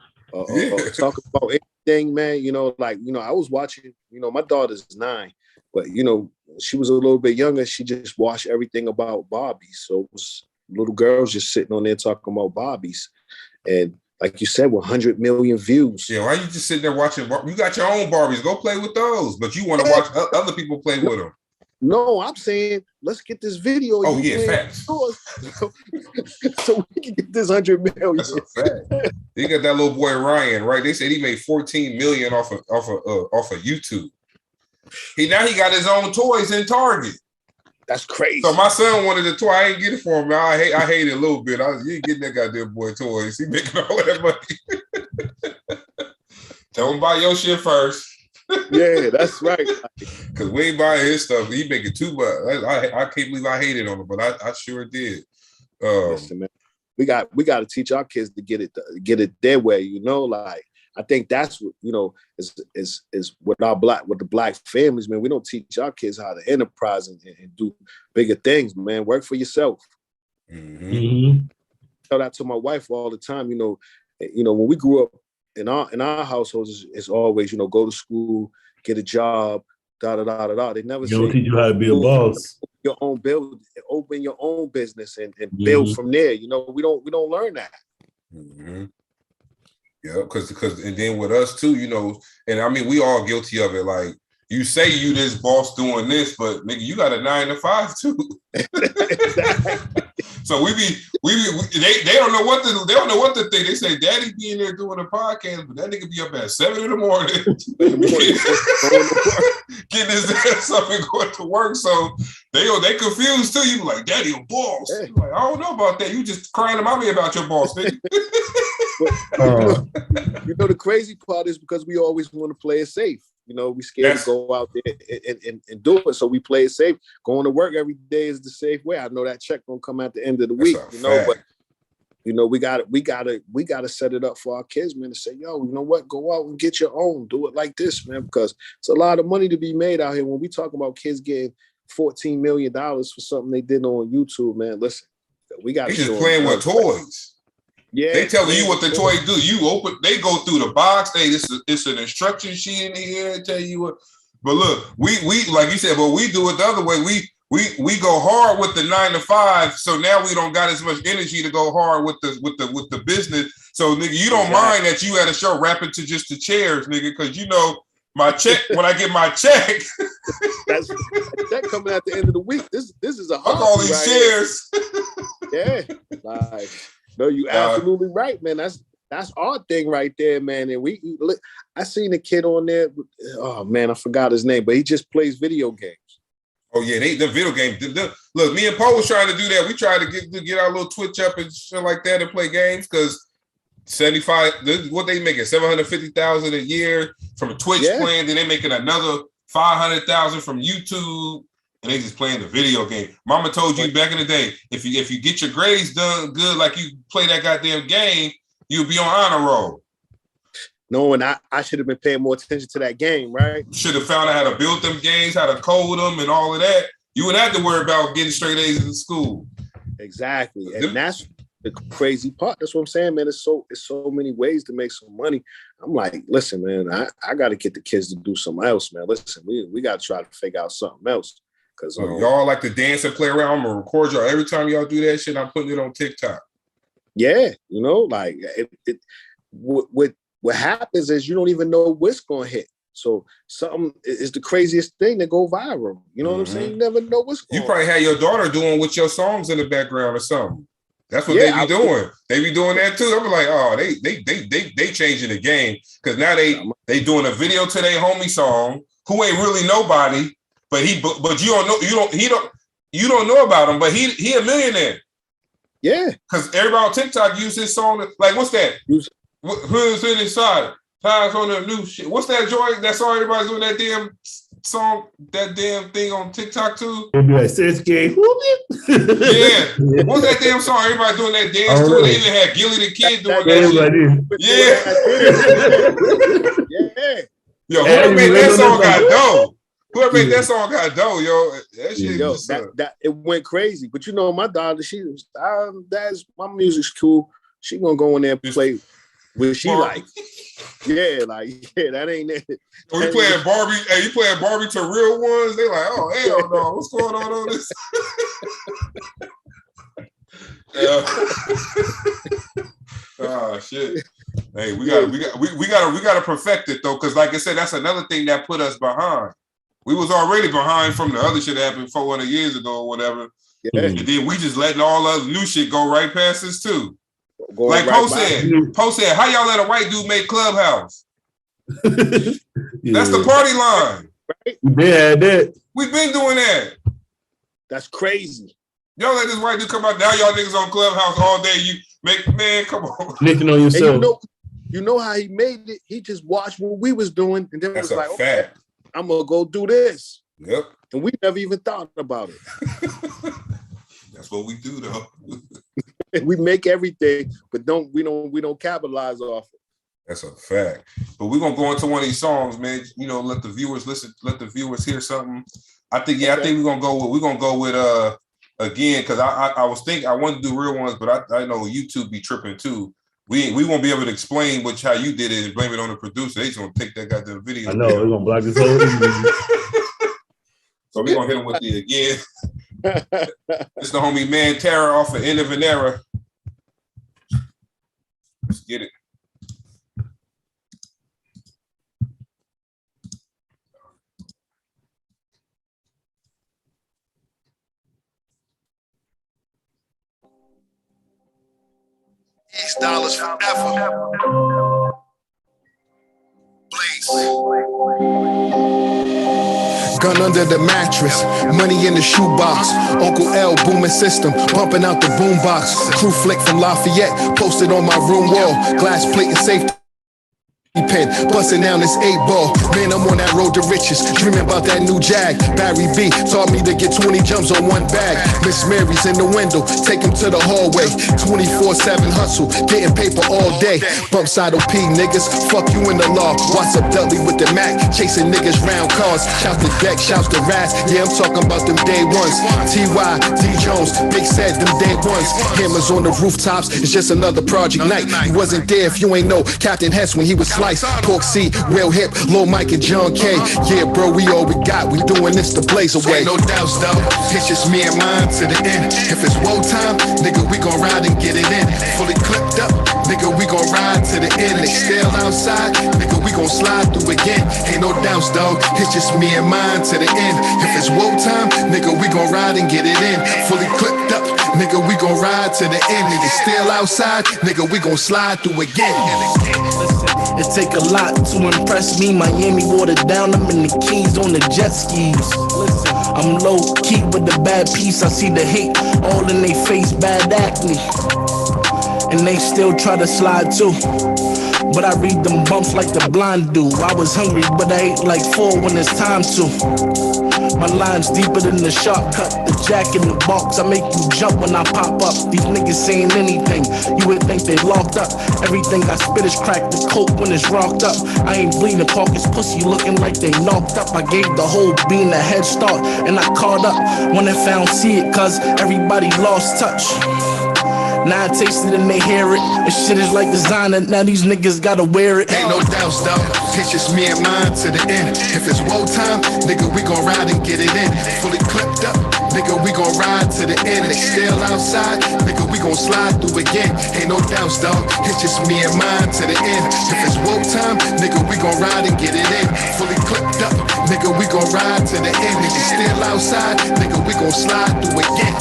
talk about anything, man. I was watching. My daughter's 9, but she was a little bit younger. She just watched everything about Barbies. So it was little girls just sitting on there talking about Barbies, and like you said, 100 million views. Yeah, why you just sitting there watching? You got your own Barbies. Go play with those. But you want to watch other people play with them. No, I'm saying let's get this video. Oh yeah, facts. So we can get this 100 million. That's a fact. You got that little boy Ryan, right? They said he made 14 million off of YouTube. He got his own toys in Target. That's crazy. So my son wanted a toy. I ain't get it for him. Man. I hate it a little bit. You ain't getting that goddamn boy toys. He making all of that money. Tell him buy your shit first. Yeah, that's right. Because we ain't buying his stuff. He making too much. I can't believe I hated on him, but I sure did. Listen, man, we got to teach our kids to get it their way. Like I think that's what is with the black families, man. We don't teach our kids how to enterprise and do bigger things, man. Work for yourself. Mm-hmm. Tell that to my wife all the time. When we grew up in our households, it's always go to school, get a job, da da da da da. They never don't teach you how to be a boss. Open your own business and build from there. We don't learn that. Mm-hmm. Yeah, because and then with us too, and I mean we all guilty of it. Like you say you this boss doing this, but nigga, you got a 9 to 5 too. So they don't know what to think. They say daddy be in there doing a podcast, but that nigga be up at 7 in the morning. Getting his ass up and going to work. So they confused too. You be like, daddy a boss. Yeah. Like, I don't know about that. You just crying to mommy about your boss, nigga. The crazy part is because we always want to play it safe. We scared to go out there and do it. So we play it safe. Going to work every day is the safe way. I know that check gonna come at the end of the week, but we gotta set it up for our kids, man, to say, yo, you know what? Go out and get your own. Do it like this, man, because it's a lot of money to be made out here. When we talk about kids getting $14 million for something they did on YouTube, man, listen, we got to just playing with toys. Yeah, they telling you what the toy do. They go through the box. Hey, it's an instruction sheet in here and tell you what. But look, we like you said, but we do it the other way. We go hard with the 9 to 5. So now we don't got as much energy to go hard with the business. So nigga, you don't mind that you had a show rapping to just the chairs, nigga, because my check when I get my check. That's that coming at the end of the week. This is a fuck all these chairs. Yeah, like. No, you absolutely right, man. That's our thing right there, man. And I seen a kid on there. Oh man, I forgot his name, but he just plays video games. Oh yeah, the video game. Look, me and Paul was trying to do that. We tried to get our little Twitch up and shit like that and play games because 75. What they making $750,000 a year from a Twitch plan. Then they making another $500,000 from YouTube. And they just playing the video game. Mama told you back in the day, if you get your grades done good, like you play that goddamn game, you'll be on honor roll. No, and I should have been paying more attention to that game, right? Should have found out how to build them games, how to code them, and all of that. You wouldn't have to worry about getting straight A's in school. Exactly, and that's the crazy part. That's what I'm saying, man. It's so many ways to make some money. I'm like, listen, man, I got to get the kids to do something else, man. Listen, we got to try to figure out something else. Because y'all like to dance and play around. I'm gonna record y'all every time y'all do that shit. I'm putting it on TikTok. Yeah, like what happens is you don't even know what's gonna hit. So something is the craziest thing that go viral. You know what I'm saying? You never know what's going. You probably had your daughter doing with your songs in the background or something. That's what they be doing. They be doing that too. I'm like, oh, they changing the game because now they doing a video to their homie song who ain't really nobody. But you don't know, he don't You don't know about him, but he a millionaire. Yeah. Because everybody on TikTok use his song. Like, what's that? Who's in his side? Pies on the new shit. What's that joint? That song everybody's doing that damn song, that damn thing on TikTok too. It'd be like Sasuke. Yeah. What's that damn song? Everybody doing that dance to it. They even had Gilly the Kid doing that shit. Yeah. Yo, whoever made that song got dough. Whoever made that song got dough, yo. That shit, yo, that it went crazy. But you know, my daughter, she was, that's my music's cool. She gonna go in there and play what she like. Yeah, that ain't it. You playing Barbie? Hey, you playing Barbie to real ones? They like, oh hell no, what's going on this? Oh shit. Hey, we gotta perfect it though, because like I said, that's another thing that put us behind. We was already behind from the other shit that happened 400 years ago or whatever. Yeah. And then we just letting all the new shit go right past us too. Like Poe said, how y'all let a white dude make Clubhouse? That's the party line. Right? We've been doing that. That's crazy. Y'all let this white dude come out. Now y'all niggas on Clubhouse all day. You make, man, come on. Licking on yourself. You know how he made it? He just watched what we was doing and then that's was like, fact. Okay, I'm gonna go do this. Yep. And we never even thought about it. That's what we do though. We make everything, but we don't capitalize off it. That's a fact. But we're gonna go into one of these songs, man. You know, let the viewers listen, let the viewers hear something. I think we're gonna go with again, because I was thinking I wanted to do real ones, but I know YouTube be tripping too. We won't be able to explain how you did it and blame it on the producer. They's gonna take that goddamn video. I know, we're gonna block this whole interview. So we're gonna hit him with the again. It's the homie Man Terror off of End of an Era. Let's get it. $8 forever. Please. Gun under the mattress, money in the shoebox. Uncle L booming system, bumping out the boombox. Crew flick from Lafayette, posted on my room wall. Glass plate and safety pen, busting down this 8-ball. Man, I'm on that road to riches, dreaming about that new Jag. Barry B taught me to get 20 jumps on one bag. Miss Mary's in the window, take him to the hallway. 24/7 hustle, getting paper all day. Bump side OP niggas, fuck you in the law. What's up Dudley with the Mac, chasing niggas round cars. Shout the deck, shouts the rats, yeah I'm talking about them day ones. T.Y., D. Jones, Big said them day ones. Hammers on the rooftops, it's just another project night. You wasn't there if you ain't know Captain Hess when he was slice. Pork C, real hip, Lil Mike and John K. Yeah, bro, we all we got. We doing this to blaze away. Ain't no doubts though. It's just me and mine to the end. If it's woe time, nigga, we gon' ride and get it in. Fully clipped up, nigga, we gon' ride to the end. They still outside, nigga, we gon' slide through again. Ain't no doubts though. It's just me and mine to the end. If it's woe time, nigga, we gon' ride and get it in. Fully clipped up, nigga, we gon' ride to the end. They still outside, nigga, we gon' slide through again. It take a lot to impress me. Miami watered down, I'm in the Keys on the jet skis. I'm low key with the bad piece. I see the hate all in they face, bad acne. And they still try to slide too. But I read them bumps like the blind do. I was hungry, but I ate like 4 when it's time to. My line's deeper than the sharp cut. The jack in the box, I make you jump when I pop up. These niggas saying anything, you would think they locked up. Everything I spit is cracked, the coke when it's rocked up. I ain't bleeding, caucus pussy looking like they knocked up. I gave the whole bean a head start, and I caught up when I found see it, cause everybody lost touch. Now I taste it and they hear it. This shit is like designer, now these niggas gotta wear it. Ain't no doubts though, it's just me and mine to the end. If it's woe time, nigga, we gon' ride and get it in. Fully clipped up, nigga, we gon' ride to the end. They still outside, nigga, we gon' slide through again. Ain't no doubts though, it's just me and mine to the end. If it's woe time, nigga, we gon' ride and get it in. Fully clipped up, nigga, we gon' ride to the end. If they still outside, nigga, we gon' slide through again.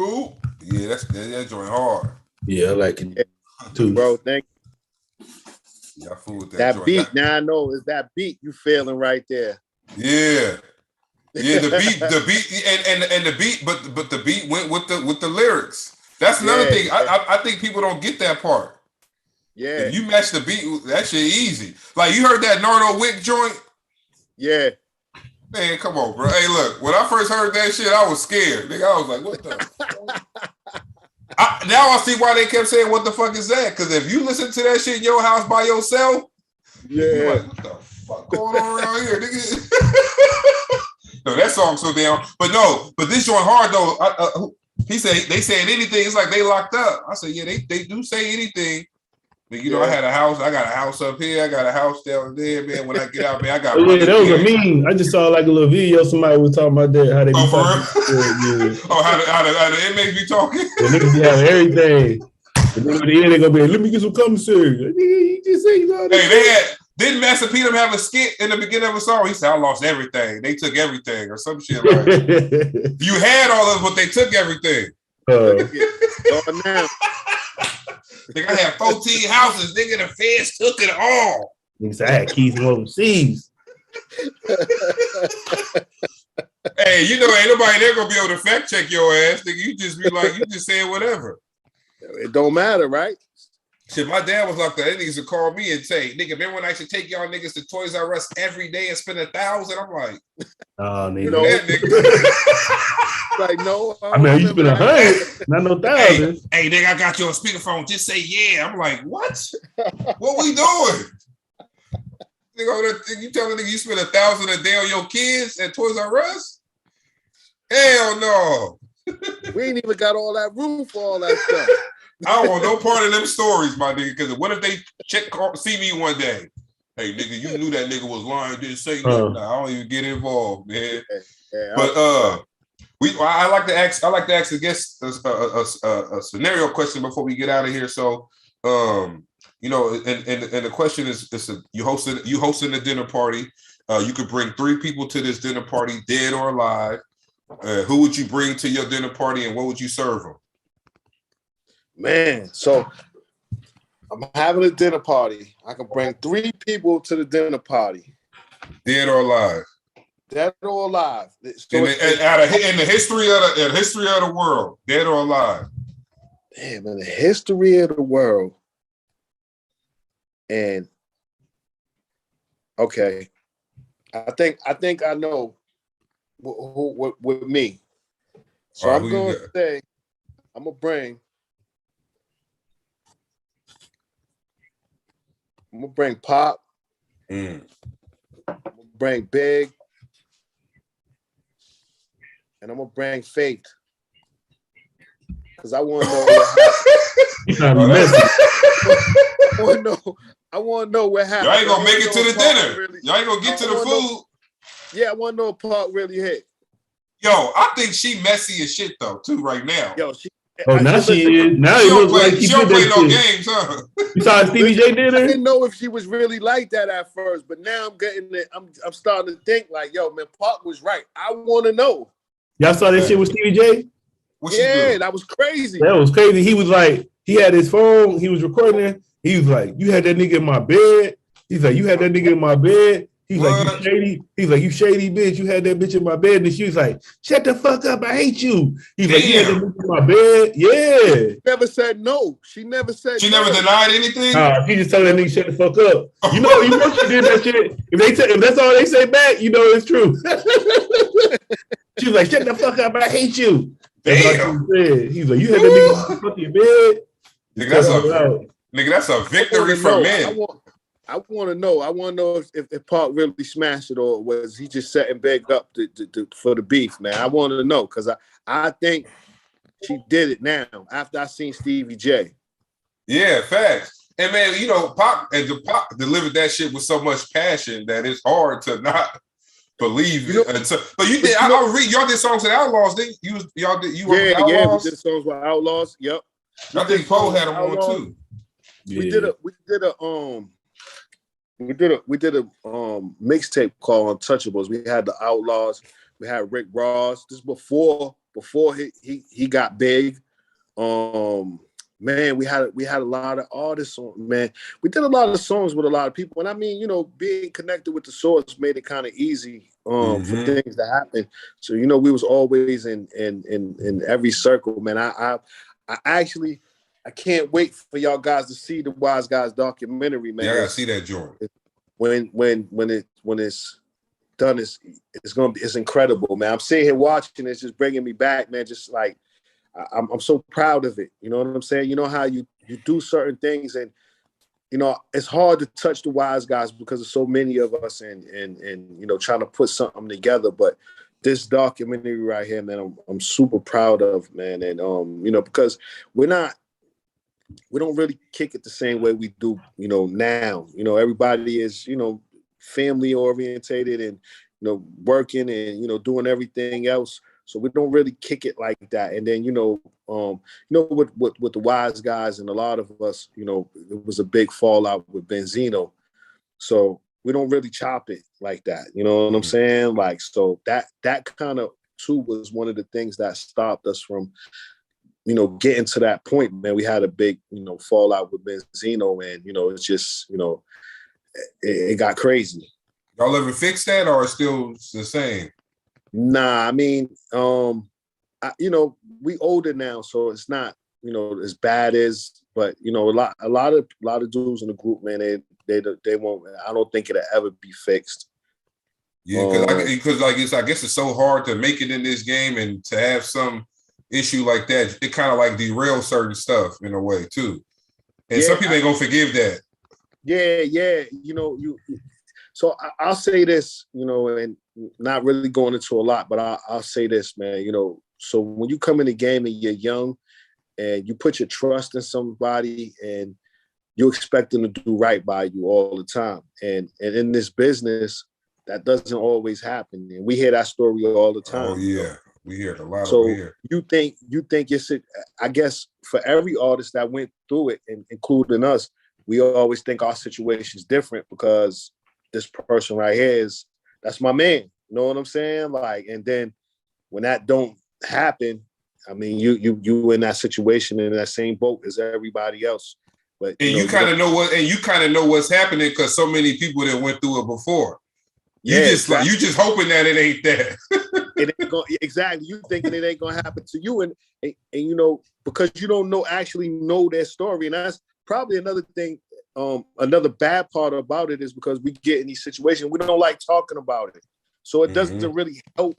Who? Yeah, that joint hard. Yeah, I like it too, bro. Thank Yeah, I fool with that joint. beat. Now I know it's that beat you feeling right there. Yeah. Yeah, the beat, and the beat, but the beat went with the lyrics. That's another thing. I think people don't get that part. Yeah. If you match the beat, that shit easy. Like you heard that Nardo Wick joint? Yeah. Man, come on, bro. Hey, look, when I first heard that shit, I was scared. Nigga, I was like, what the now I see why they kept saying, what the fuck is that? Because if you listen to that shit in your house by yourself, you're like, what the fuck going on around here, nigga? No, that song's so damn. But this joint hard though. He said they saying anything. It's like they locked up. I said, yeah, they do say anything. But you know, I had a house. I got a house up here. I got a house down there, man. When I get out, man, I got. Yeah, that was a meme. I just saw like a little video. Somebody was talking about that. How they be talking. Oh, how the inmates be talking? The niggas be having everything. And then at the end they gonna be like, let me get some commissary. You just say you hey, didn't Master P them have a skit in the beginning of a song? He said, I lost everything. They took everything or some shit like that. You had all of it, but they took everything. Now. Nigga, I had 14 houses. Nigga, the feds took it all. Nigga said, I had keys from overseas. Hey, you know, ain't nobody there gonna be able to fact check your ass. Nigga, you just be like, you just saying whatever. It don't matter, right? Shit, my dad was like that. They niggas would call me and say, nigga, remember when I should take y'all niggas to Toys R Us every day and spend $1,000? I'm like, oh, nigga. You know that, nigga. Like, no. I mean, you spend 100, not no 1,000. Hey, nigga, I got you on speakerphone. Just say yeah. I'm like, what? What we doing? Nigga, you telling nigga you spend $1,000 a day on your kids at Toys R Us? Hell no. We ain't even got all that room for all that stuff. I don't want no part of them stories, my nigga. Because what if they see me one day? Hey, nigga, you knew that nigga was lying. Didn't say nothing. Nah, I don't even get involved, man. Yeah, but I like to ask the guest a scenario question before we get out of here. So, you know, and the question is, you hosting a dinner party. You could bring 3 people to this dinner party, dead or alive. Who would you bring to your dinner party, and what would you serve them? Man, so I'm having a dinner party. I can bring 3 people to the dinner party. Dead or alive? Dead or alive. So in the history of the world, dead or alive? Damn, in the history of the world. And okay, I think I know who with me. So I'm going to say I'm gonna bring Pop. I'm gonna bring Big. And I'm gonna bring Faith. Because I want to know what happened. I want to know what happened. Y'all ain't gonna make it to the dinner. Y'all ain't gonna get to the food. Yeah, I want to know if Park really hit. Yo, I think she messy as shit though, too, right now. Yo, she. Now she is. Now she it looks like she don't play no games, huh? You saw Stevie J did her? I didn't know if she was really like that at first, but now I'm getting it. I'm starting to think like, yo, man, Park was right. I want to know. Y'all saw that shit with Stevie J? Yeah, that was crazy. That was crazy. He was like, he had his phone. He was recording it. He was like, you had that nigga in my bed. He's like, you had that nigga in my bed. He's like, you shady. He's like, you shady bitch. You had that bitch in my bed. And she was like, shut the fuck up. I hate you. He's like, you had that bitch in my bed. Yeah. She never said no. She never said She never denied anything? She just told that nigga shut the fuck up. You know she did that shit. If that's all they say back, you know it's true. She was like, shut the fuck up. I hate you. Damn. He's like, you had that nigga in your bed. Nigga, that's a victory for men. I want to know. I want to know if Park really smashed it, or was he just setting Big up for the beef, man? I want to know, because I think she did it now after I seen Stevie J. Yeah, facts. And man, you know, Pop delivered that shit with so much passion that it's hard to not believe it. But you did. Y'all did songs with Outlaws, didn't you? Y'all did. You yeah, we did songs with Outlaws. Yep. I think Poe had them on too. Yeah. We did a mixtape called Untouchables. We had the Outlaws. We had Rick Ross. This is before before he got big. Man, we had a lot of artists on, man. We did a lot of songs with a lot of people. And I mean, you know, being connected with the source made it kind of easy for things to happen. So, you know, we was always in every circle, man. I actually can't wait for y'all guys to see the Wise Guys documentary, man. Yeah, I gotta see that joint. When it's done, it's incredible, man. I'm sitting here watching, it's just bringing me back, man. Just like I'm so proud of it. You know what I'm saying? You know how you do certain things, and you know it's hard to touch the Wise Guys because there's so many of us, and you know trying to put something together. But this documentary right here, man, I'm super proud of, man. And you know, because we don't really kick it the same way we do, you know, now. You know, everybody is, you know, family orientated and, you know, working and, you know, doing everything else. So we don't really kick it like that. And then, you know, with the Wise Guys and a lot of us, you know, it was a big fallout with Benzino. So we don't really chop it like that. You know what I'm saying? Like, so that kind of too was one of the things that stopped us from, you know, getting to that point, man. We had a big, you know, fallout with Benzino, and, you know, it's just, you know, it got crazy. Y'all ever fix that, or it's still the same? Nah, I mean, you know, we older now, so it's not, you know, as bad as, but you know, a lot of dudes in the group, man, they won't. I don't think it'll ever be fixed. Yeah, because like I guess it's so hard to make it in this game, and to have some issue like that, it kind of like derails certain stuff in a way too. And some people ain't gonna forgive that. Yeah. You know, so I'll say this, you know, and not really going into a lot, but I'll say this, man. You know, so when you come in the game and you're young, and you put your trust in somebody, and you expect them to do right by you all the time, and in this business, that doesn't always happen, and we hear that story all the time. Oh yeah. We hear it a lot so over here. You think it's, I guess, for every artist that went through it, and including us, we always think our situation is different because this person right here that's my man. You know what I'm saying? Like, and then when that don't happen, I mean, you in that situation, in that same boat as everybody else. But you kind of know what's happening because so many people that went through it before. You just hoping that it ain't that. It ain't going, exactly. You thinking it ain't gonna happen to you, and you know, because you don't actually know their story, and that's probably another thing. Another bad part about it is because we get in these situations, we don't like talking about it, so it doesn't really help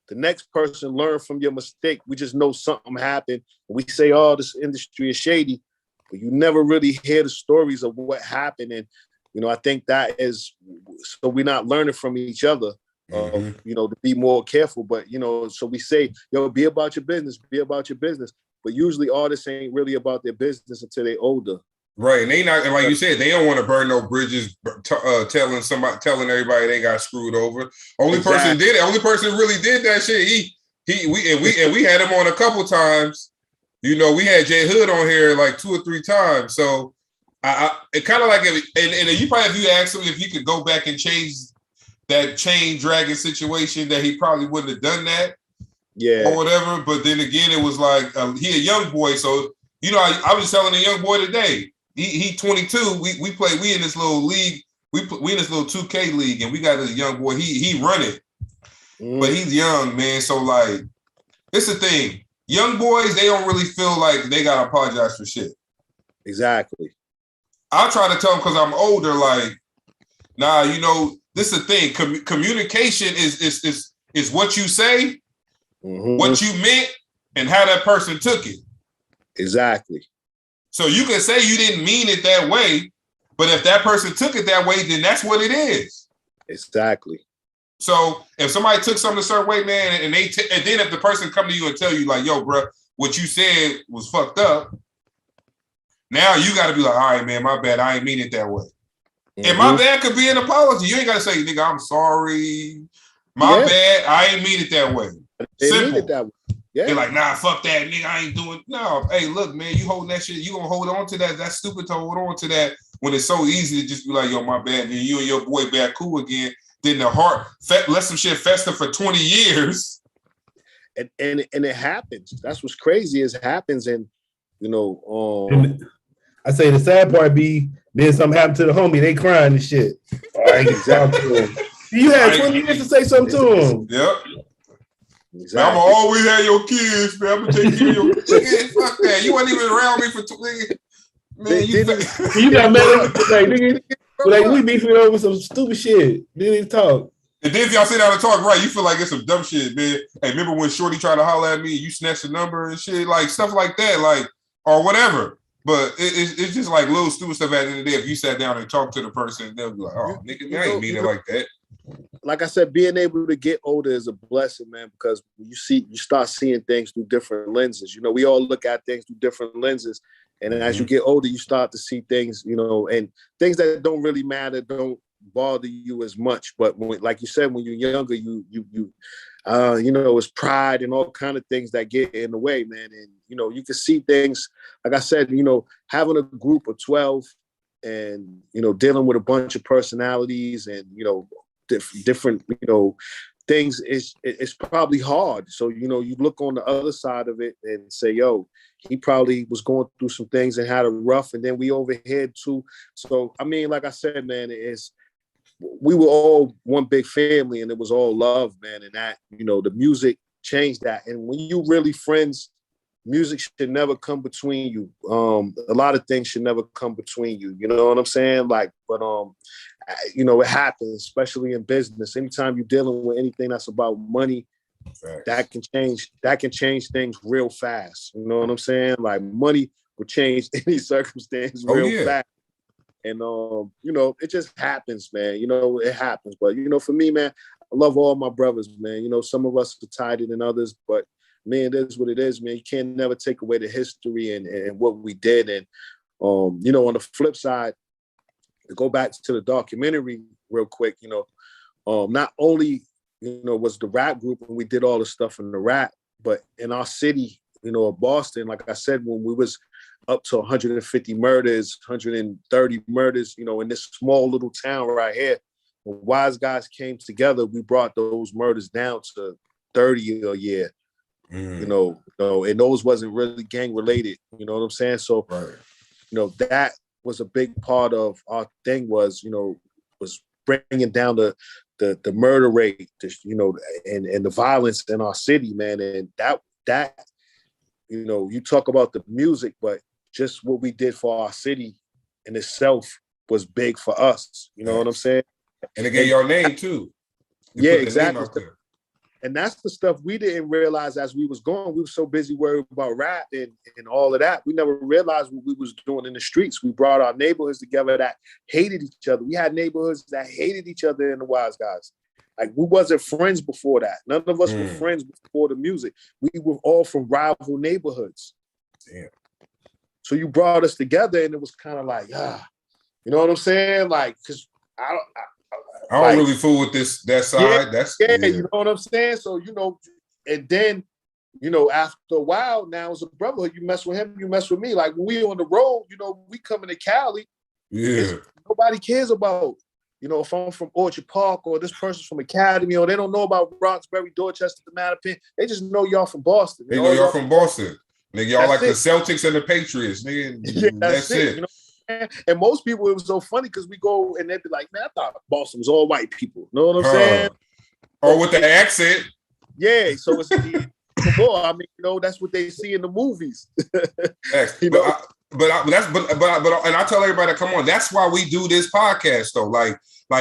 the next person learn from your mistake. We just know something happened, and we say, "Oh, this industry is shady," but you never really hear the stories of what happened, and you know, I think that is so we're not learning from each other. You know, to be more careful, but you know, so we say, yo, be about your business, but usually artists ain't really about their business until they're older. Right, and they not, and like you said, they don't want to burn no bridges, telling everybody they got screwed over. Only person really did that shit. We had him on a couple times. You know, we had J Hood on here like 2 or 3 times. So it kind of like, and if you ask him if he could go back and change that chain dragging situation, that he probably wouldn't have done that, or whatever. But then again, it was like he a young boy, so you know, I was telling a young boy today. He 22. We in this little league. We in this little 2K league, and we got this young boy. He run it, but he's young, man. So like, it's the thing. Young boys, they don't really feel like they gotta apologize for shit. Exactly. I try to tell them because I'm older. Like, nah, you know, this is the thing. Communication is what you say, what you meant, and how that person took it. Exactly. So you can say you didn't mean it that way, but if that person took it that way, then that's what it is. Exactly. So if somebody took something a certain way, man, and then if the person come to you and tell you like, yo, bro, what you said was fucked up, now you got to be like, all right, man, my bad. I ain't mean it that way. And my bad could be an apology. You ain't got to say, nigga, I'm sorry. My bad. I ain't mean it that way. Simple. Mean it that way. Yeah. They're like, nah, fuck that, nigga. I ain't doing. No, hey, look, man, you holding that shit. You gonna hold on to that? That's stupid to hold on to that when it's so easy to just be like, yo, my bad. And you and your boy back cool again. Then the heart let some shit fester for 20 years. and it happens. That's what's crazy. Is it happens, and you know, And I say the sad part be then something happened to the homie. They crying and shit. I ain't talk to him. You had 20 years to say something to him. Yep. Exactly. Man, I'm gonna always have your kids, man. I'm gonna take care of your kids. Fuck that. You weren't even around me for 20. Man, you got mad at like, nigga, like we beefing over some stupid shit. Didn't even talk. And then if y'all sit down and talk, right, you feel like it's some dumb shit, man. Hey, remember when Shorty tried to holler at me and you snatched the number and shit? Like, stuff like that, like, or whatever. But it's just like little stupid stuff at the end of the day. If you sat down and talked to the person, they'll be like, oh, nigga, I ain't mean it like that. Like I said, being able to get older is a blessing, man, because you start seeing things through different lenses. You know, we all look at things through different lenses. And then as you get older, you start to see things, you know, and things that don't really matter, don't bother you as much. But when, like you said, when you're younger, you know, it's pride and all kind of things that get in the way, man. And, you know, you can see things, like I said, you know, having a group of 12 and, you know, dealing with a bunch of personalities and, you know, different, you know, things it's probably hard. So, you know, you look on the other side of it and say, yo, he probably was going through some things and had a rough, and then we overhead too. So, I mean, like I said, man, we were all one big family and it was all love, man. And that, you know, the music changed that. And when you really friends, music should never come between you. A lot of things should never come between you. You know what I'm saying? Like, but you know, it happens, especially in business. Anytime you're dealing with anything that's about money, that can change things real fast. You know what I'm saying? Like money will change any circumstance real fast. And you know, it just happens, man. You know, it happens. But you know, for me, man, I love all my brothers, man. You know, some of us are tighter than others, but man, it is what it is, man. You can't never take away the history and what we did. And you know, on the flip side, to go back to the documentary real quick, you know, not only, you know, was the rap group and we did all the stuff in the rap, but in our city, you know, Boston, like I said, when we was up to 150 murders, 130 murders, you know, in this small little town right here, when Wise Guys came together, we brought those murders down to 30 a year, you know, and those wasn't really gang related, you know what I'm saying? So, you know, that was a big part of our thing was, you know, was bringing down the murder rate, you know, and the violence in our city, man. And that, you know, you talk about the music, but just what we did for our city in itself was big for us. You know what I'm saying? And it gave your name too. Yeah, exactly. And that's the stuff we didn't realize as we was going. We were so busy worried about rap and all of that. We never realized what we was doing in the streets. We brought our neighborhoods together that hated each other. We had neighborhoods that hated each other in the Wise Guys. Like, we wasn't friends before that. None of us were friends before the music. We were all from rival neighborhoods. Damn. So you brought us together and it was kind of like, you know what I'm saying? Like, because I don't really fool with that side. You know what I'm saying? So, you know, and then, you know, after a while, now it's a brotherhood. You mess with him, you mess with me. Like, when we on the road, you know, we coming to Cali. Nobody cares about, you know, if I'm from Orchard Park or this person's from Academy, or they don't know about Roxbury, Dorchester, the Mattapan. They just know y'all from Boston. They know y'all from Boston. Nigga, y'all like the Celtics and the Patriots. Nigga, yeah, that's it. You know? And most people, it was so funny because we go and they'd be like, man, I thought Boston was all white people. You know what I'm saying? Or with the accent. Yeah, so it's more. I mean, you know, that's what they see in the movies. You know? But I tell everybody, come on, that's why we do this podcast though. Like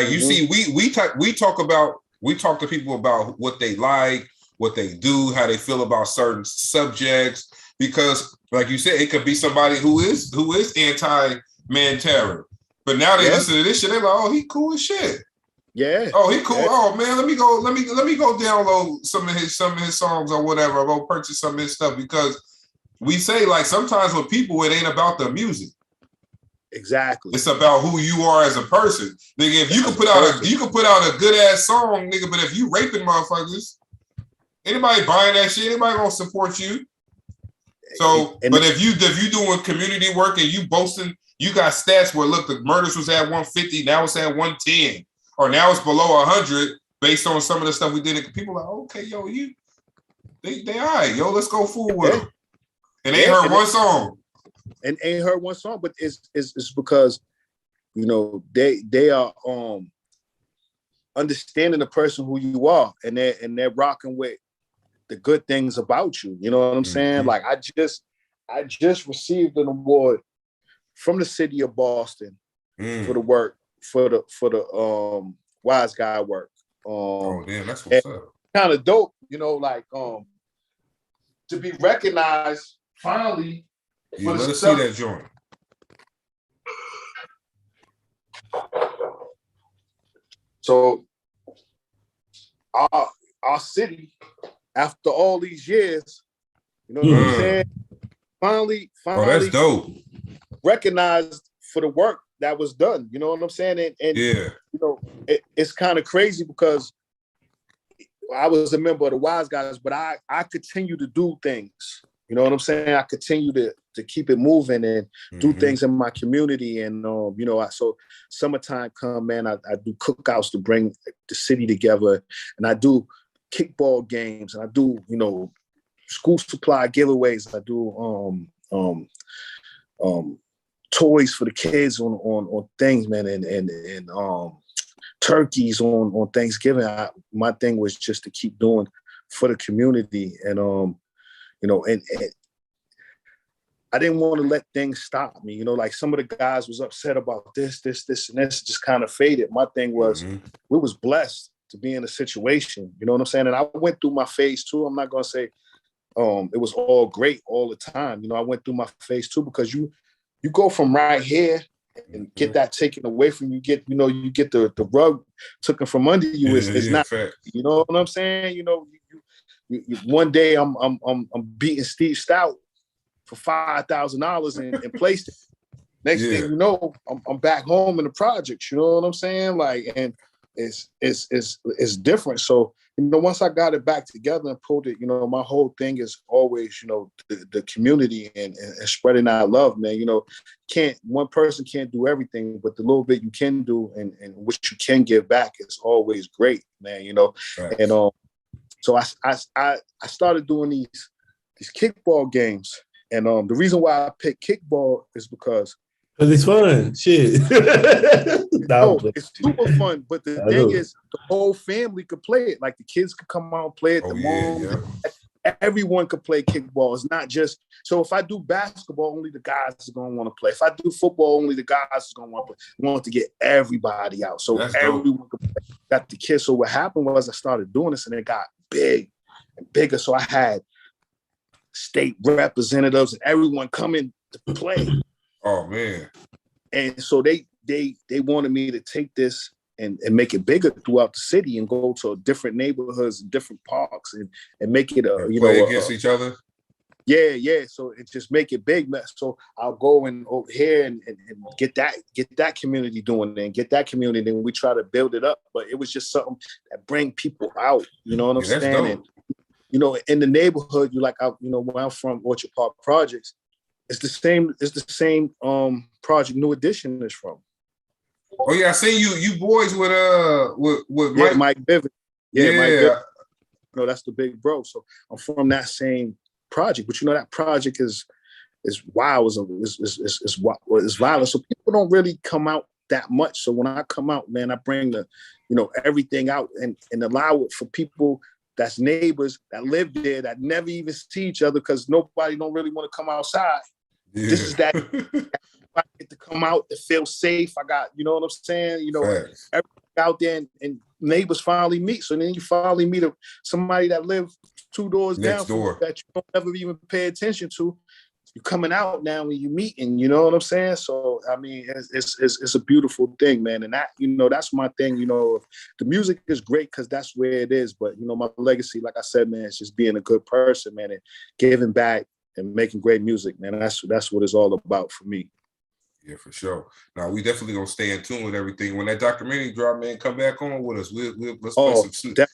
you see, we talk to people about what they like, what they do, how they feel about certain subjects, because like you said, it could be somebody who is anti Mann Terror, but now they listen to this shit, they're like, oh, he cool as shit. Yeah. Oh, he cool. Yeah. Oh man, let me go download some of his songs or whatever. Or go purchase some of his stuff, because we say, like, sometimes with people, it ain't about the music. Exactly. It's about who you are as a person. Nigga, if you can put out a good ass song, nigga, but if you raping motherfuckers, anybody buying that shit, anybody gonna support you. So, but if you doing community work and you boasting, you got stats where, look, the murders was at 150, now it's at 110, or now it's below 100 based on some of the stuff we did. People are like, okay, yo, They all right, yo. Let's go forward with them. And they Yeah, heard and one song. And ain't heard one song, but it's because, you know, they are understanding the person who you are, and they're rocking with the good things about you. You know what I'm saying? Like I just received an award from the city of Boston for the work for the Wise Guy work. Oh damn, that's what's up. Kind of dope, you know, like to be recognized finally. Yeah, let us see that joint. So our city, after all these years, you know what I'm saying? Finally, oh, that's dope. Recognized for the work that was done. You know what I'm saying? And yeah, you know, it's kind of crazy because I was a member of the Wise Guys, but I continue to do things. You know what I'm saying? I continue to keep it moving and do things in my community. And, you know, so summertime come, man, I do cookouts to bring the city together. And I do kickball games. And I do, you know, school supply giveaways. I do toys for the kids on things, man. And turkeys on Thanksgiving. My thing was just to keep doing for the community. And, you know, and I didn't want to let things stop me. You know, like some of the guys was upset about this, and this just kind of faded. My thing was, we was blessed to be in a situation. You know what I'm saying? And I went through my phase too. I'm not going to say it was all great all the time. You know, I went through my phase too, because you go from right here and get that taken away from you. You get the rug taken from under you. It's not, fact. You know what I'm saying? You know, you one day I'm beating Steve Stout for $5,000 and placed it. Next thing you know, I'm back home in the projects. You know what I'm saying? Like, and it's different. So, you know, once I got it back together and pulled it, you know, my whole thing is always, you know, the community and spreading that love, man. You know, one person can't do everything, but the little bit you can do and what you can give back is always great, man. You know, right. And so I started doing these kickball games, and the reason why I picked kickball is because it's fun, shit. No, it's super fun. But the thing is, the whole family could play it. Like the kids could come out and play it. Everyone could play kickball. It's not just so. If I do basketball, only the guys are gonna want to play. If I do football, only the guys are gonna want to play. We want to get everybody out, so everyone could play. Got the kids. So what happened was I started doing this, and it got big and bigger. So I had state representatives and everyone coming to play. Oh man! And so they wanted me to take this and make it bigger throughout the city and go to different neighborhoods and different parks and make it play against each other. Yeah. So it just make it big. So I'll go and over here and get that community doing it and get that community, and we try to build it up. But it was just something that bring people out. You know what I'm saying? And, you know, in the neighborhood, where I'm from, Orchard Park Projects. It's the same project New Edition is from. Oh yeah, I see you boys with Mike Bivens. Yeah. Mike Bivens. No, that's the big bro. So I'm from that same project, but you know that project is wild, is violent. So people don't really come out that much. So when I come out, man, I bring everything out and allow it for people that's neighbors that live there that never even see each other because nobody don't really want to come outside. Yeah. This is that I get to come out to feel safe. I got, you know what I'm saying? You know, everybody out there and neighbors finally meet. So then you finally meet somebody that live 2 doors down from you that you don't ever even pay attention to. You're coming out now when you meeting, you know what I'm saying? So I mean, it's a beautiful thing, man. And that, you know, that's my thing. You know, the music is great because that's where it is. But you know, my legacy, like I said, man, it's just being a good person, man, and giving back and making great music, man. That's what it's all about for me. Yeah, for sure. Now we definitely gonna stay in tune with everything. When that documentary drop, man, come back on with us. Let's play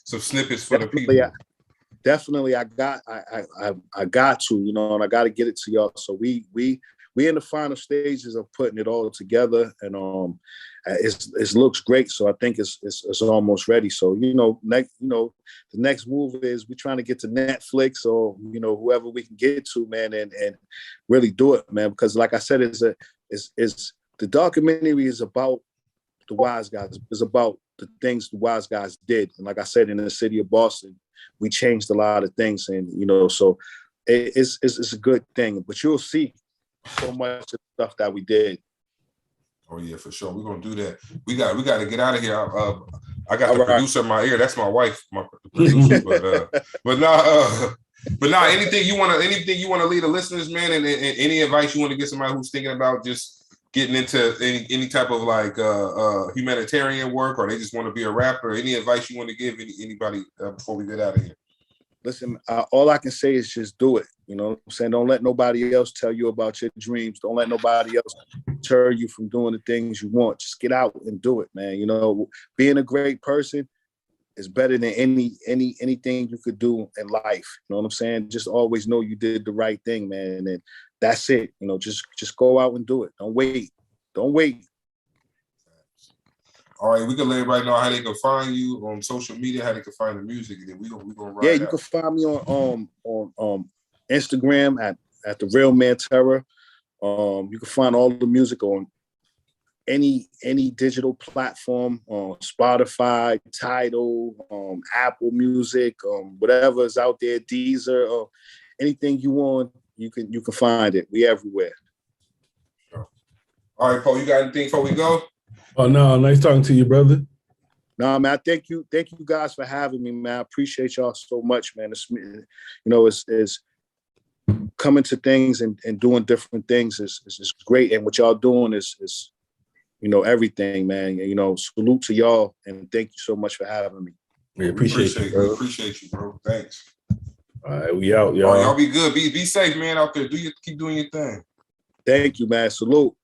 some snippets for the people. Definitely, I got to, you know, and I got to get it to y'all. So we we're in the final stages of putting it all together, and it looks great. So I think it's almost ready. So the next move is we're trying to get to Netflix or whoever we can get to, man, and really do it, man. Because like I said, the documentary is about the wise guys. It's about the things the wise guys did, and like I said, in the city of Boston, we changed a lot of things, and so it's a good thing. But you'll see so much of the stuff that we did. Oh yeah, for sure. We're gonna do that. We got to get out of here. I got the All producer in my ear. That's my wife, my producer. but nah. Anything you want to leave the listeners, man, and any advice you want to give somebody who's thinking about just getting into any type of like humanitarian work, or they just want to be a rapper? Any advice you want to give anybody before we get out of here? Listen, all I can say is just do it. You know what I'm saying? Don't let nobody else tell you about your dreams. Don't let nobody else deter you from doing the things you want. Just get out and do it, man. Being a great person is better than anything you could do in life. You know what I'm saying? Just always know you did the right thing, man. And that's it. Just go out and do it. Don't wait. All right, we can let everybody know how they can find you on social media, how they can find the music, and then we gonna ride. Yeah, you can find me on Instagram at the Real Mann Terror. You can find all the music on any digital platform, on Spotify, Tidal, Apple Music, whatever is out there, Deezer, or anything you want, you can find it. We everywhere. Sure. All right, Paul, you got anything before we go? Oh no, nice talking to you, brother. No, man, thank you guys for having me, man. I appreciate y'all so much, man. It's coming to things and doing different things is great, and what y'all doing is everything, man. Salute to y'all, and thank you so much for having me. We appreciate you, bro. We appreciate you, bro. Thanks. All right, we out, y'all. All right, y'all be good. Be safe, man, out there. Keep doing your thing. Thank you, man. Salute.